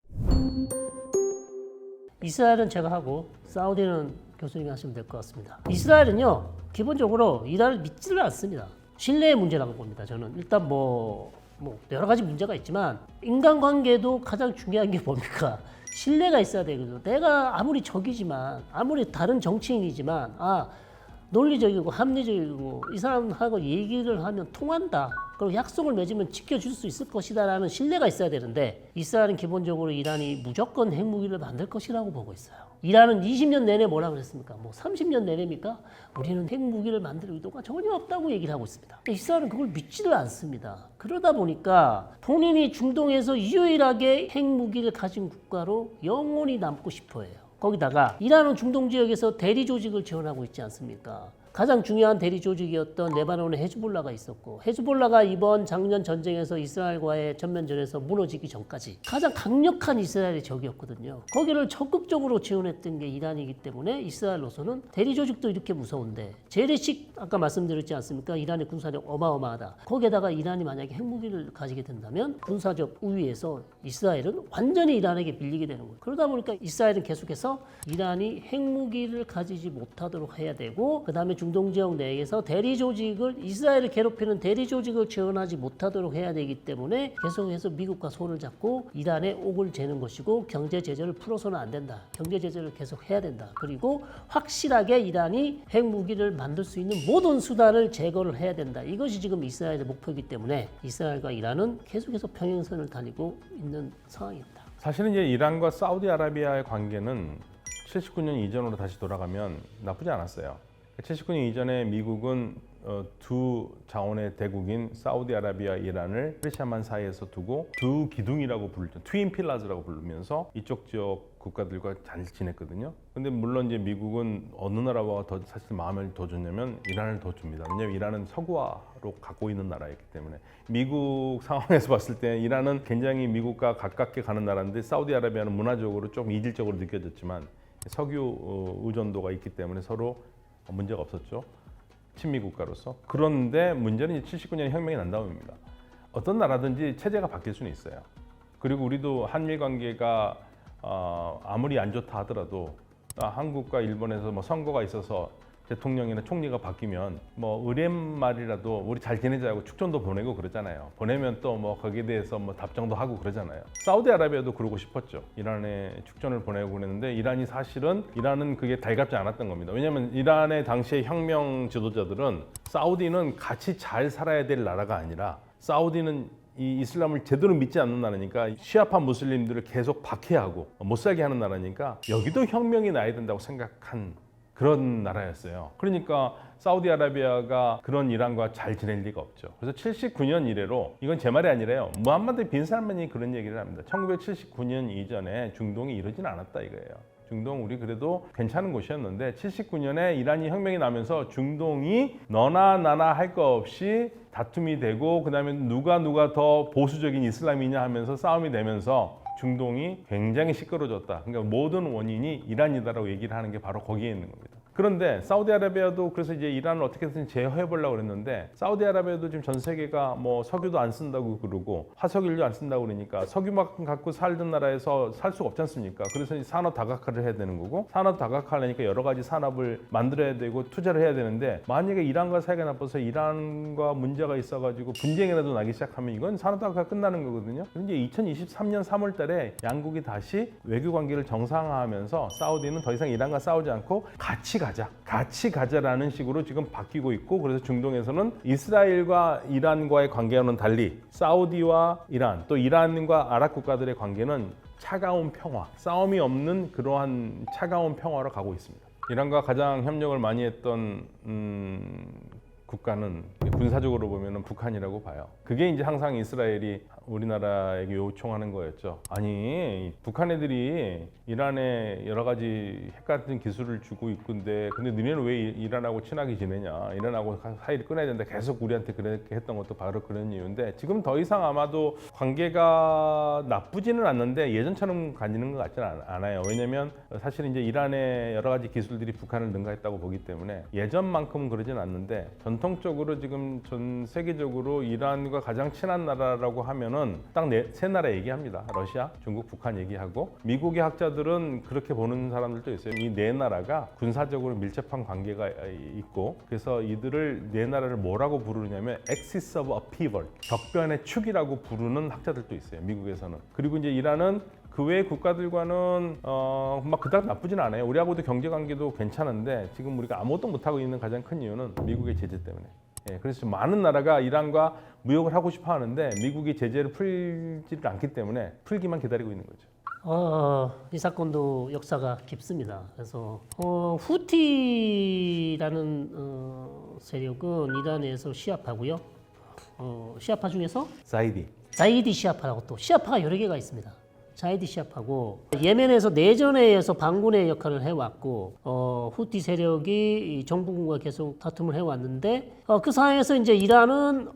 이스라엘은 제가 하고 사우디는 교수님이 하시면 될 것 같습니다. 이스라엘은요 기본적으로 이란을 믿지를 않습니다. 신뢰의 문제라고 봅니다. 저는 일단 뭐 여러 가지 문제가 있지만 인간관계도 가장 중요한 게 뭡니까? 신뢰가 있어야 되거든요. 내가 아무리 적이지만 아무리 다른 정치인이지만 논리적이고 합리적이고 이 사람하고 얘기를 하면 통한다. 그리고 약속을 맺으면 지켜줄 수 있을 것이다 라는 신뢰가 있어야 되는데 이스라엘은 기본적으로 이란이 무조건 핵무기를 만들 것이라고 보고 있어요. 이란은 20년 내내 뭐라 그랬습니까? 뭐 30년 내내입니까? 우리는 핵무기를 만들 의도가 전혀 없다고 얘기를 하고 있습니다. 이스라엘은 그걸 믿지를 않습니다. 그러다 보니까 본인이 중동에서 유일하게 핵무기를 가진 국가로 영원히 남고 싶어 해요. 거기다가 이란은 중동 지역에서 대리 조직을 지원하고 있지 않습니까? 가장 중요한 대리 조직이었던 레바논의 헤즈볼라가 있었고 헤즈볼라가 이번 작년 전쟁에서 이스라엘과의 전면전에서 무너지기 전까지 가장 강력한 이스라엘의 적이었거든요. 거기를 적극적으로 지원했던 게 이란이기 때문에 이스라엘로서는 대리 조직도 이렇게 무서운데 재래식 아까 말씀드렸지 않습니까? 이란의 군사력 어마어마하다. 거기에다가 이란이 만약에 핵무기를 가지게 된다면 군사적 우위에서 이스라엘은 완전히 이란에게 밀리게 되는 거예요. 그러다 보니까 이스라엘은 계속해서 이란이 핵무기를 가지지 못하도록 해야 되고 그 다음에 중동 지역 내에서 대리 조직을 이스라엘을 괴롭히는 대리 조직을 지원하지 못하도록 해야 되기 때문에 계속해서 미국과 손을 잡고 이란의 옥을 재는 것이고 경제 제재를 풀어서는 안 된다. 경제 제재를 계속 해야 된다. 그리고 확실하게 이란이 핵무기를 만들 수 있는 모든 수단을 제거를 해야 된다. 이것이 지금 이스라엘의 목표이기 때문에 이스라엘과 이란은 계속해서 평행선을 다니고 있는 상황입니다. 사실은 이제 이란과 사우디아라비아의 관계는 79년 이전으로 다시 돌아가면 나쁘지 않았어요. 79년 이전에 미국은 두 자원의 대국인 사우디아라비아, 이란을 페르시아만 사이에서 두고 두 기둥이라고 부르죠. 트윈 필라즈라고 부르면서 이쪽 지역 국가들과 잘 지냈거든요. 근데 물론 이제 미국은 어느 나라와 더 사실 마음을 더 줬냐면 이란을 더 줍니다. 왜냐하면 이란은 서구화로 갖고 있는 나라이기 때문에 미국 상황에서 봤을 때 이란은 굉장히 미국과 가깝게 가는 나라인데 사우디아라비아는 문화적으로 좀 이질적으로 느껴졌지만 석유 의존도가 있기 때문에 서로 문제가 없었죠. 친미 국가로서. 그런데 문제는 79년에 혁명이 난 다음입니다. 어떤 나라든지 체제가 바뀔 수는 있어요. 그리고 우리도 한일 관계가 아무리 안 좋다 하더라도 한국과 일본에서 뭐 선거가 있어서 대통령이나 총리가 바뀌면 뭐 의뢰말이라도 우리 잘 지내자고 축전도 보내고 그러잖아요. 보내면 또 뭐 거기에 대해서 뭐 답장도 하고 그러잖아요. 사우디아라비아도 그러고 싶었죠. 이란에 축전을 보내고 그랬는데 이란은 그게 달갑지 않았던 겁니다. 왜냐하면 이란의 당시의 혁명 지도자들은 사우디는 같이 잘 살아야 될 나라가 아니라 사우디는 이 이슬람을 제대로 믿지 않는 나라니까 시아파 무슬림들을 계속 박해하고 못 살게 하는 나라니까 여기도 혁명이 나야 된다고 생각한 그런 나라였어요. 그러니까 사우디아라비아가 그런 이란과 잘 지낼 리가 없죠. 그래서 79년 이래로 이건 제 말이 아니라요. 무함마드 빈 살만이 그런 얘기를 합니다. 1979년 이전에 중동이 이러진 않았다 이거예요. 중동 우리 그래도 괜찮은 곳이었는데 79년에 이란이 혁명이 나면서 중동이 너나 나나 할 거 없이 다툼이 되고 그다음에 누가 더 보수적인 이슬람이냐 하면서 싸움이 되면서 중동이 굉장히 시끄러워졌다. 그러니까 모든 원인이 이란이다라고 얘기를 하는 게 바로 거기에 있는 겁니다. 그런데 사우디아라비아도 그래서 이제 이란을 어떻게든 제어해 보려고 그랬는데 사우디아라비아도 지금 전 세계가 뭐 석유도 안 쓴다고 그러고 화석연료 안 쓴다고 그러니까 석유만 갖고 살던 나라에서 살 수가 없지 않습니까? 그래서 이제 산업 다각화를 해야 되는 거고 산업 다각화하려니까 여러 가지 산업을 만들어야 되고 투자를 해야 되는데 만약에 이란과 사이가 나빠서 이란과 문제가 있어가지고 분쟁이라도 나기 시작하면 이건 산업 다각화 끝나는 거거든요. 근데 2023년 3월 달에 양국이 다시 외교 관계를 정상화하면서 사우디는 더 이상 이란과 싸우지 않고 같이 가자라는 식으로 지금 바뀌고 있고 그래서 중동에서는 이스라엘과 이란과의 관계와는 달리 사우디와 이란 또 이란과 아랍 국가들의 관계는 차가운 평화, 싸움이 없는 그러한 차가운 평화로 가고 있습니다. 이란과 가장 협력을 많이 했던 국가는 군사적으로 보면은 북한이라고 봐요. 그게 이제 항상 이스라엘이 우리나라에게 요청하는 거였죠. 아니, 북한 애들이 이란에 여러 가지 핵 같은 기술을 주고 있건데, 근데 너네는 왜 이란하고 친하게 지내냐? 이란하고 사이를 끊어야 된다. 계속 우리한테 그렇게 했던 것도 바로 그런 이유인데, 지금 더 이상 아마도 관계가 나쁘지는 않는데 예전처럼 가지는 것 같지는 않아요. 왜냐면 사실 이제 이란의 여러 가지 기술들이 북한을 능가했다고 보기 때문에 예전만큼은 그러진 않는데, 전통적으로 지금 전 세계적으로 이란과 가장 친한 나라라고 하면은 딱 세 나라 얘기합니다. 러시아, 중국, 북한 얘기하고, 미국의 학자들은 그렇게 보는 사람들도 있어요. 이 네 나라가 군사적으로 밀접한 관계가 있고, 그래서 이들을 네 나라를 뭐라고 부르냐면 Axis of Upheaval, 격변의 축이라고 부르는 학자들도 있어요. 미국에서는. 그리고 이제 이란은 그 외 국가들과는 막 그닥 나쁘진 않아요. 우리하고도 경제 관계도 괜찮은데, 지금 우리가 아무것도 못하고 있는 가장 큰 이유는 미국의 제재 때문에. 예, 그래서 많은 나라가 이란과 무역을 하고 싶어 하는데 미국이 제재를 풀지를 않기 때문에 풀기만 기다리고 있는 거죠. 이 사건도 역사가 깊습니다. 그래서 후티라는 세력은 이란에서 시아파고요. 시아파 중에서 자이디 시아파라고, 또 시아파가 여러 개가 있습니다. 자이디 시아파고, 예멘에서 내전에 의해서 반군의 역할을 해왔고, 후티 세력이 정부군과 계속 다툼을 해왔는데, 그 상황에서 이제 이란은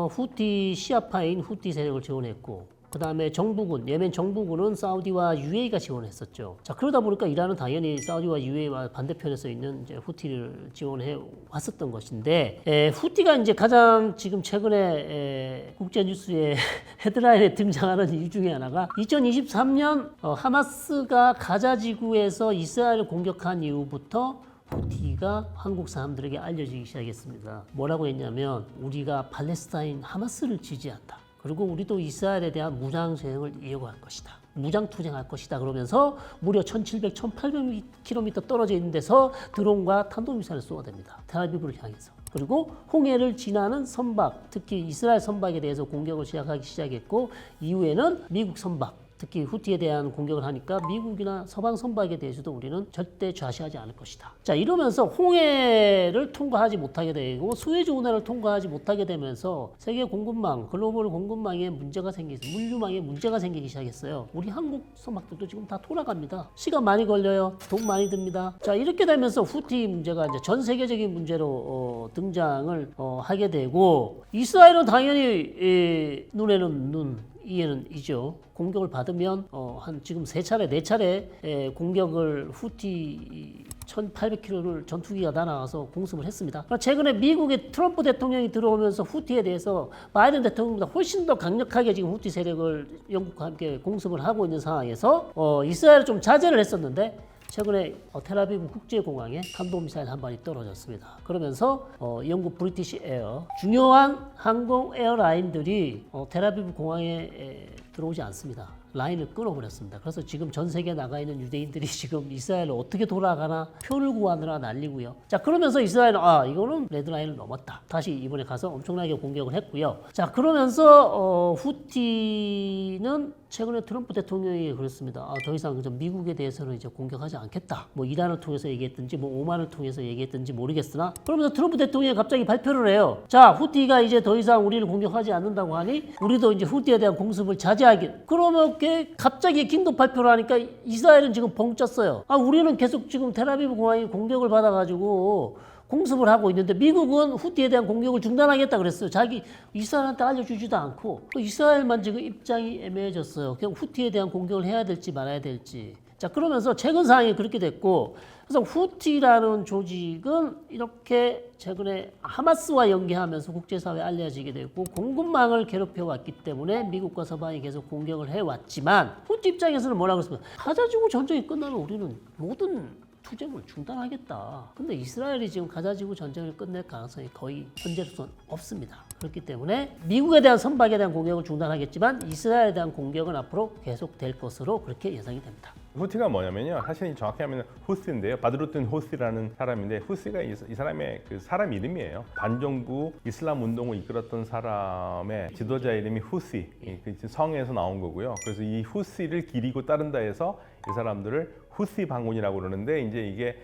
후티 시아파인 후티 세력을 지원했고, 그 다음에 정부군, 예멘 정부군은 사우디와 UAE가 지원했었죠. 자, 그러다 보니까 이란은 당연히 사우디와 UAE와 반대편에 서 있는 이제 후티를 지원해 왔었던 것인데, 후티가 이제 가장 지금 최근에 국제 뉴스에 헤드라인에 등장하는 이유 중에 하나가 2023년 하마스가 가자 지구에서 이스라엘을 공격한 이후부터 후티가 한국 사람들에게 알려지기 시작했습니다. 뭐라고 했냐면, 우리가 팔레스타인 하마스를 지지한다. 그리고 우리도 이스라엘에 대한 무장 대응을 이어갈 것이다. 무장 투쟁할 것이다. 그러면서 무려 1700, 1800km 떨어져 있는 데서 드론과 탄도미사일을 쏘아댑니다. 텔아비브를 향해서. 그리고 홍해를 지나는 선박, 특히 이스라엘 선박에 대해서 공격을 시작하기 시작했고, 이후에는 미국 선박, 특히 후티에 대한 공격을 하니까 미국이나 서방 선박에 대해서도 우리는 절대 좌시하지 않을 것이다. 자, 이러면서 홍해를 통과하지 못하게 되고 수에즈 운하를 통과하지 못하게 되면서 세계 공급망, 글로벌 공급망에 문제가 생기서 물류망에 문제가 생기기 시작했어요. 우리 한국 선박들도 지금 다 돌아갑니다. 시간 많이 걸려요. 돈 많이 듭니다. 자, 이렇게 되면서 후티 문제가 이제 전 세계적인 문제로 등장을 하게 되고, 이스라엘은 당연히 눈에는 눈, 이에는 이죠. 공격을 받으면 한 지금 네 차례 공격을 후티 1800km를 전투기가 날아가서 공습을 했습니다. 최근에 미국의 트럼프 대통령이 들어오면서 후티에 대해서 바이든 대통령보다 훨씬 더 강력하게 지금 후티 세력을 영국과 함께 공습을 하고 있는 상황에서 이스라엘은 좀 자제를 했었는데, 최근에 텔아비브 국제공항에 탄도미사일 한 발이 떨어졌습니다. 그러면서 영국 브리티시 에어, 중요한 항공 에어라인들이 텔아비브 공항에 들어오지 않습니다. 라인을 끊어버렸습니다. 그래서 지금 전 세계에 나가 있는 유대인들이 지금 이스라엘로 어떻게 돌아가나 표를 구하느라 난리고요. 자, 그러면서 이스라엘은 이거는 레드라인을 넘었다. 다시 이번에 가서 엄청나게 공격을 했고요. 자, 그러면서 후티는 최근에 트럼프 대통령이 그랬습니다. 더 이상 미국에 대해서는 이제 공격하지 않겠다. 뭐 이란을 통해서 얘기했든지 뭐 오만을 통해서 얘기했든지 모르겠으나, 그러면서 트럼프 대통령이 갑자기 발표를 해요. 자, 후티가 이제 더 이상 우리를 공격하지 않는다고 하니 우리도 이제 후티에 대한 공습을 자제하기. 그러면 갑자기 긴급 발표를 하니까 이스라엘은 지금 벙 쪘어요. 우리는 계속 지금 텔아비브 공항이 공격을 받아가지고 공습을 하고 있는데, 미국은 후티에 대한 공격을 중단하겠다 그랬어요. 자기 이스라엘한테 알려주지도 않고. 이스라엘만 지금 입장이 애매해졌어요. 그냥 후티에 대한 공격을 해야 될지 말아야 될지. 자, 그러면서 최근 상황이 그렇게 됐고, 그래서 후티라는 조직은 이렇게 최근에 하마스와 연계하면서 국제사회에 알려지게 되고, 공급망을 괴롭혀왔기 때문에 미국과 서방이 계속 공격을 해왔지만, 후티 입장에서는 뭐라고 했습니까? 가자지구 전쟁이 끝나면 우리는 모든 투쟁을 중단하겠다. 근데 이스라엘이 지금 가자지구 전쟁을 끝낼 가능성이 거의 현재로서는 없습니다. 그렇기 때문에 미국에 대한 선박에 대한 공격을 중단하겠지만, 이스라엘에 대한 공격은 앞으로 계속될 것으로 그렇게 예상이 됩니다. 후티가 뭐냐면요. 사실 정확히 하면 후스인데요. 바드루튼 후스라는 사람인데 후스가 이 사람의 그 사람 이름이에요. 반정부 이슬람 운동을 이끌었던 사람의 지도자 이름이 후시. 그 성에서 나온 거고요. 그래서 이 후시를 기리고 따른다 해서 이 사람들을 후시 반군이라고 그러는데 이제 이게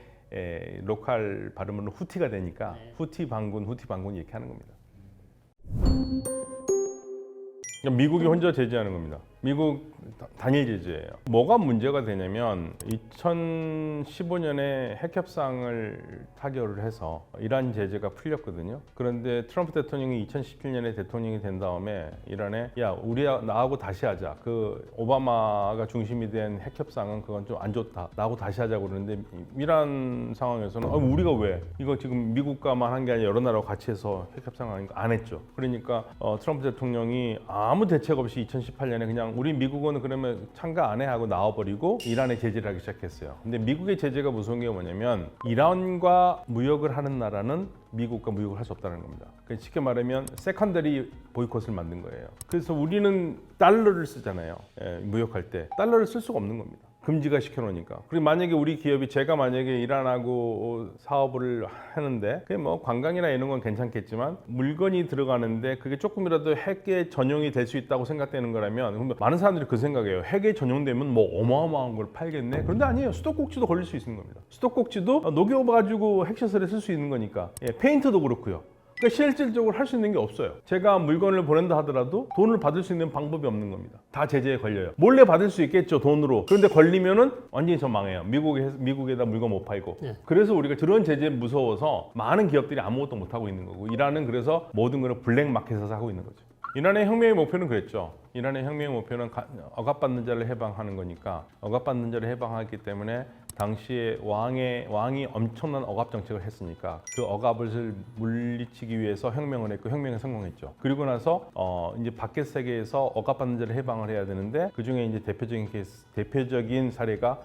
로컬 발음으로 후티가 되니까 후티 반군 이렇게 하는 겁니다. 미국이 혼자 제재하는 겁니다. 미국 단일 제재예요. 뭐가 문제가 되냐면 2015년에 핵협상을 타결을 해서 이란 제재가 풀렸거든요. 그런데 트럼프 대통령이 2017년에 대통령이 된 다음에 이란에 야 우리 나하고 다시 하자. 그 오바마가 중심이 된 핵협상은 그건 좀 안 좋다. 나하고 다시 하자고 그러는데 이란 상황에서는 우리가 왜 이거 지금 미국과만 한 게 아니라 여러 나라와 같이 해서 핵협상을 안 했죠. 그러니까 트럼프 대통령이 아무 대책 없이 2018년에 그냥 우리 미국은 그러면 참가 안 해 하고 나와버리고 이란에 제재를 하기 시작했어요. 근데 미국의 제재가 무서운 게 뭐냐면 이란과 무역을 하는 나라는 미국과 무역을 할 수 없다는 겁니다. 그러니까 쉽게 말하면 세컨더리 보이콧을 만든 거예요. 그래서 우리는 달러를 쓰잖아요. 무역할 때 달러를 쓸 수가 없는 겁니다. 금지가 시켜놓으니까. 그리고 만약에 우리 기업이 제가 만약에 이란하고 사업을 하는데 그게 뭐 관광이나 이런 건 괜찮겠지만 물건이 들어가는데 그게 조금이라도 핵에 전용이 될 수 있다고 생각되는 거라면 많은 사람들이 그 생각이에요. 핵에 전용되면 뭐 어마어마한 걸 팔겠네. 그런데 아니에요. 수도꼭지도 걸릴 수 있는 겁니다. 수도꼭지도 녹여가지고 핵시설에 쓸 수 있는 거니까. 페인트도 그렇고요. 그러니까 실질적으로 할 수 있는 게 없어요. 제가 물건을 보낸다 하더라도 돈을 받을 수 있는 방법이 없는 겁니다. 다 제재에 걸려요. 몰래 받을 수 있겠죠, 돈으로. 그런데 걸리면은 완전히 저 망해요. 미국에다 물건 못 팔고. 그래서 우리가 그런 제재에 무서워서 많은 기업들이 아무것도 못 하고 있는 거고, 이란은 그래서 모든 걸 블랙 마켓에서 하고 있는 거죠. 이란의 혁명의 목표는 그랬죠. 이란의 혁명의 목표는 억압받는 자를 해방하는 거니까 억압받는 자를 해방하기 때문에 당시에 왕이 엄청난 억압 정책을 했으니까 그 억압을 물리치기 위해서 혁명을 했고 혁명에 성공했죠. 그리고 나서 이제 밖의 세계에서 억압받는 자를 해방을 해야 되는데 그 중에 이제 대표적인 사례가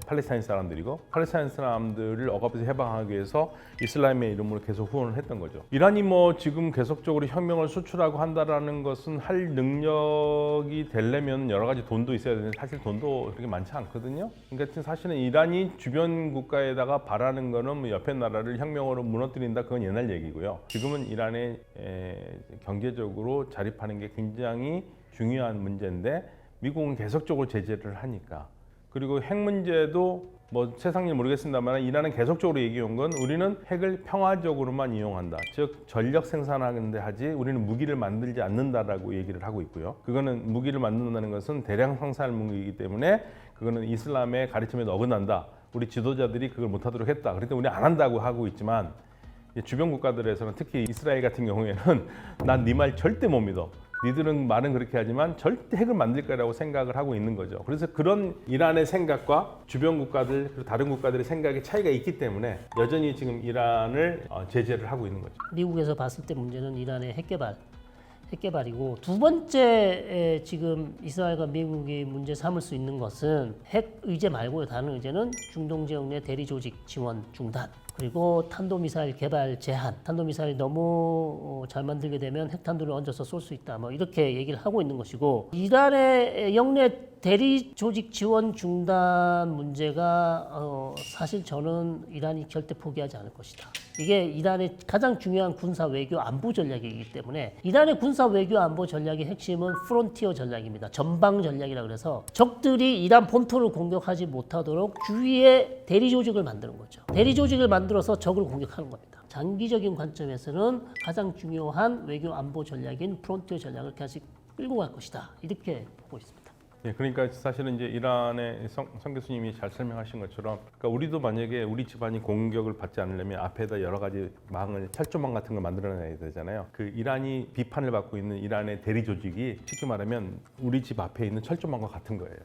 팔레스타인 사람들이고 팔레스타인 사람들을 억압에서 해방하기 위해서 이슬람의 이름으로 계속 후원을 했던 거죠. 이란이 뭐 지금 계속적으로 혁명을 수출하고 한다라는 것은 할 능력이 되려면 여러 가지 돈도 있어야 되는데 사실 돈도 그렇게 많지 않거든요. 그러니까 사실은 이란이 주변 국가에다가 바라는 거는 뭐 옆에 나라를 혁명으로 무너뜨린다, 그건 옛날 얘기고요. 지금은 이란의 경제적으로 자립하는 게 굉장히 중요한 문제인데 미국은 계속적으로 제재를 하니까, 그리고 핵 문제도 뭐 세상 일 모르겠습니다만 이란은 계속적으로 얘기해온 건 우리는 핵을 평화적으로만 이용한다. 즉 전력 생산하는데 하지 우리는 무기를 만들지 않는다라고 얘기를 하고 있고요. 그거는 무기를 만든다는 것은 대량 생산 무기이기 때문에 그거는 이슬람의 가르침에 어긋난다. 우리 지도자들이 그걸 못하도록 했다. 그러니까 우리 안 한다고 하고 있지만 주변 국가들에서는 특히 이스라엘 같은 경우에는 난 네 말 절대 못 믿어. 니들은 말은 그렇게 하지만 절대 핵을 만들 거라고 생각을 하고 있는 거죠. 그래서 그런 이란의 생각과 주변 국가들 그리고 다른 국가들의 생각의 차이가 있기 때문에 여전히 지금 이란을 제재를 하고 있는 거죠. 미국에서 봤을 때 문제는 이란의 핵개발이고, 두 번째 지금 이스라엘과 미국이 문제 삼을 수 있는 것은 핵 의제 말고요. 다른 의제는 중동 지역 내 대리 조직 지원 중단, 그리고 탄도미사일 개발 제한. 탄도미사일이 너무 잘 만들게 되면 핵탄두를 얹어서 쏠 수 있다, 뭐 이렇게 얘기를 하고 있는 것이고, 이란의 영내 대리 조직 지원 중단 문제가 사실 저는 이란이 절대 포기하지 않을 것이다. 이게 이란의 가장 중요한 군사 외교 안보 전략이기 때문에, 이란의 군사 외교 안보 전략의 핵심은 프론티어 전략입니다. 전방 전략이라 그래서 적들이 이란 본토를 공격하지 못하도록 주위에 대리 조직을 만드는 거죠. 대리 조직을 만들어서 적을 공격하는 겁니다. 장기적인 관점에서는 가장 중요한 외교 안보 전략인 프론티어 전략을 계속 끌고 갈 것이다. 이렇게 보고 있습니다. 네, 그러니까 사실은 이제 이란의 성 교수님이 잘 설명하신 것처럼, 그러니까 우리도 만약에 우리 집안이 공격을 받지 않으려면 앞에다 여러 가지 망을, 철조망 같은 걸 만들어내야 되잖아요. 그 이란이 비판을 받고 있는 이란의 대리 조직이 쉽게 말하면 우리 집 앞에 있는 철조망과 같은 거예요.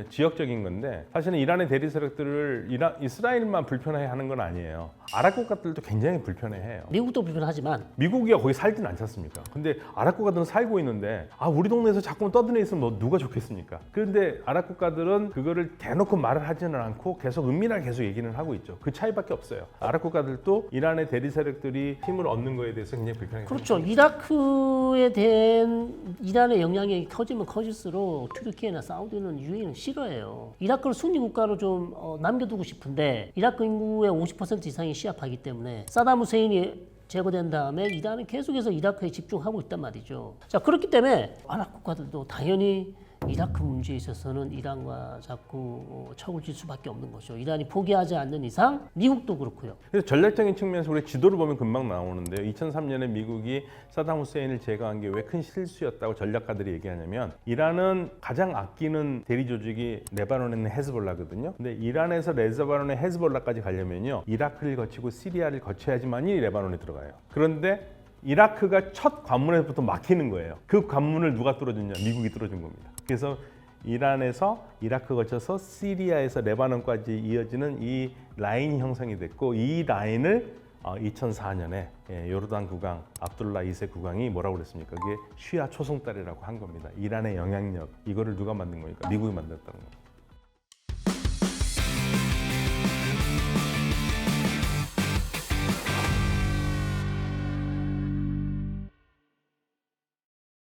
지역적인 건데 사실은 이란의 대리 세력들을 이스라엘만 불편해하는 건 아니에요. 아랍 국가들도 굉장히 불편해해요. 미국도 불편하지만 미국이 거기 살진 않지 않습니까? 근데 아랍 국가들은 살고 있는데 우리 동네에서 자꾸 떠드네 있으면 뭐 누가 좋겠습니까? 그런데 아랍 국가들은 그거를 대놓고 말을 하지는 않고 계속 은밀하게 계속 얘기는 하고 있죠. 그 차이밖에 없어요. 아랍 국가들도 이란의 대리 세력들이 힘을 얻는 거에 대해서 굉장히 불편해요. 그렇죠. 이라크에 대한 이란의 영향력이 커지면 커질수록 튀르키예나 사우디는 UAE는 싫어해요. 이라크를 순위 국가로 좀 남겨두고 싶은데 이라크 인구의 50% 이상이 시아파이기 때문에 사담 후세인이 제거된 다음에 이란은 계속해서 이라크에 집중하고 있단 말이죠. 자, 그렇기 때문에 아랍 국가들도 당연히 이라크 문제에 있어서는 이란과 자꾸 척을 질 수밖에 없는 거죠. 이란이 포기하지 않는 이상 미국도 그렇고요. 그래서 전략적인 측면에서 우리 지도를 보면 금방 나오는데요. 2003년에 미국이 사담 후세인을 제거한 게 왜 큰 실수였다고 전략가들이 얘기하냐면 이란은 가장 아끼는 대리 조직이 레바논에 있는 헤즈볼라거든요. 근데 이란에서 레바논의 헤즈볼라까지 가려면요. 이라크를 거치고 시리아를 거쳐야지만이 레바논에 들어가요. 그런데 이라크가 첫 관문에서부터 막히는 거예요. 그 관문을 누가 뚫어줬냐? 미국이 뚫어준 겁니다. 그래서 이란에서 이라크 거쳐서 시리아에서 레바논까지 이어지는 이 라인이 형성이 됐고 이 라인을 2004년에 요르단 국왕 압둘라 2세 국왕이 뭐라고 그랬습니까? 그게 쉬아 초승달이라고 한 겁니다. 이란의 영향력 이거를 누가 만든 거니까 미국이 만들었다는 겁니다.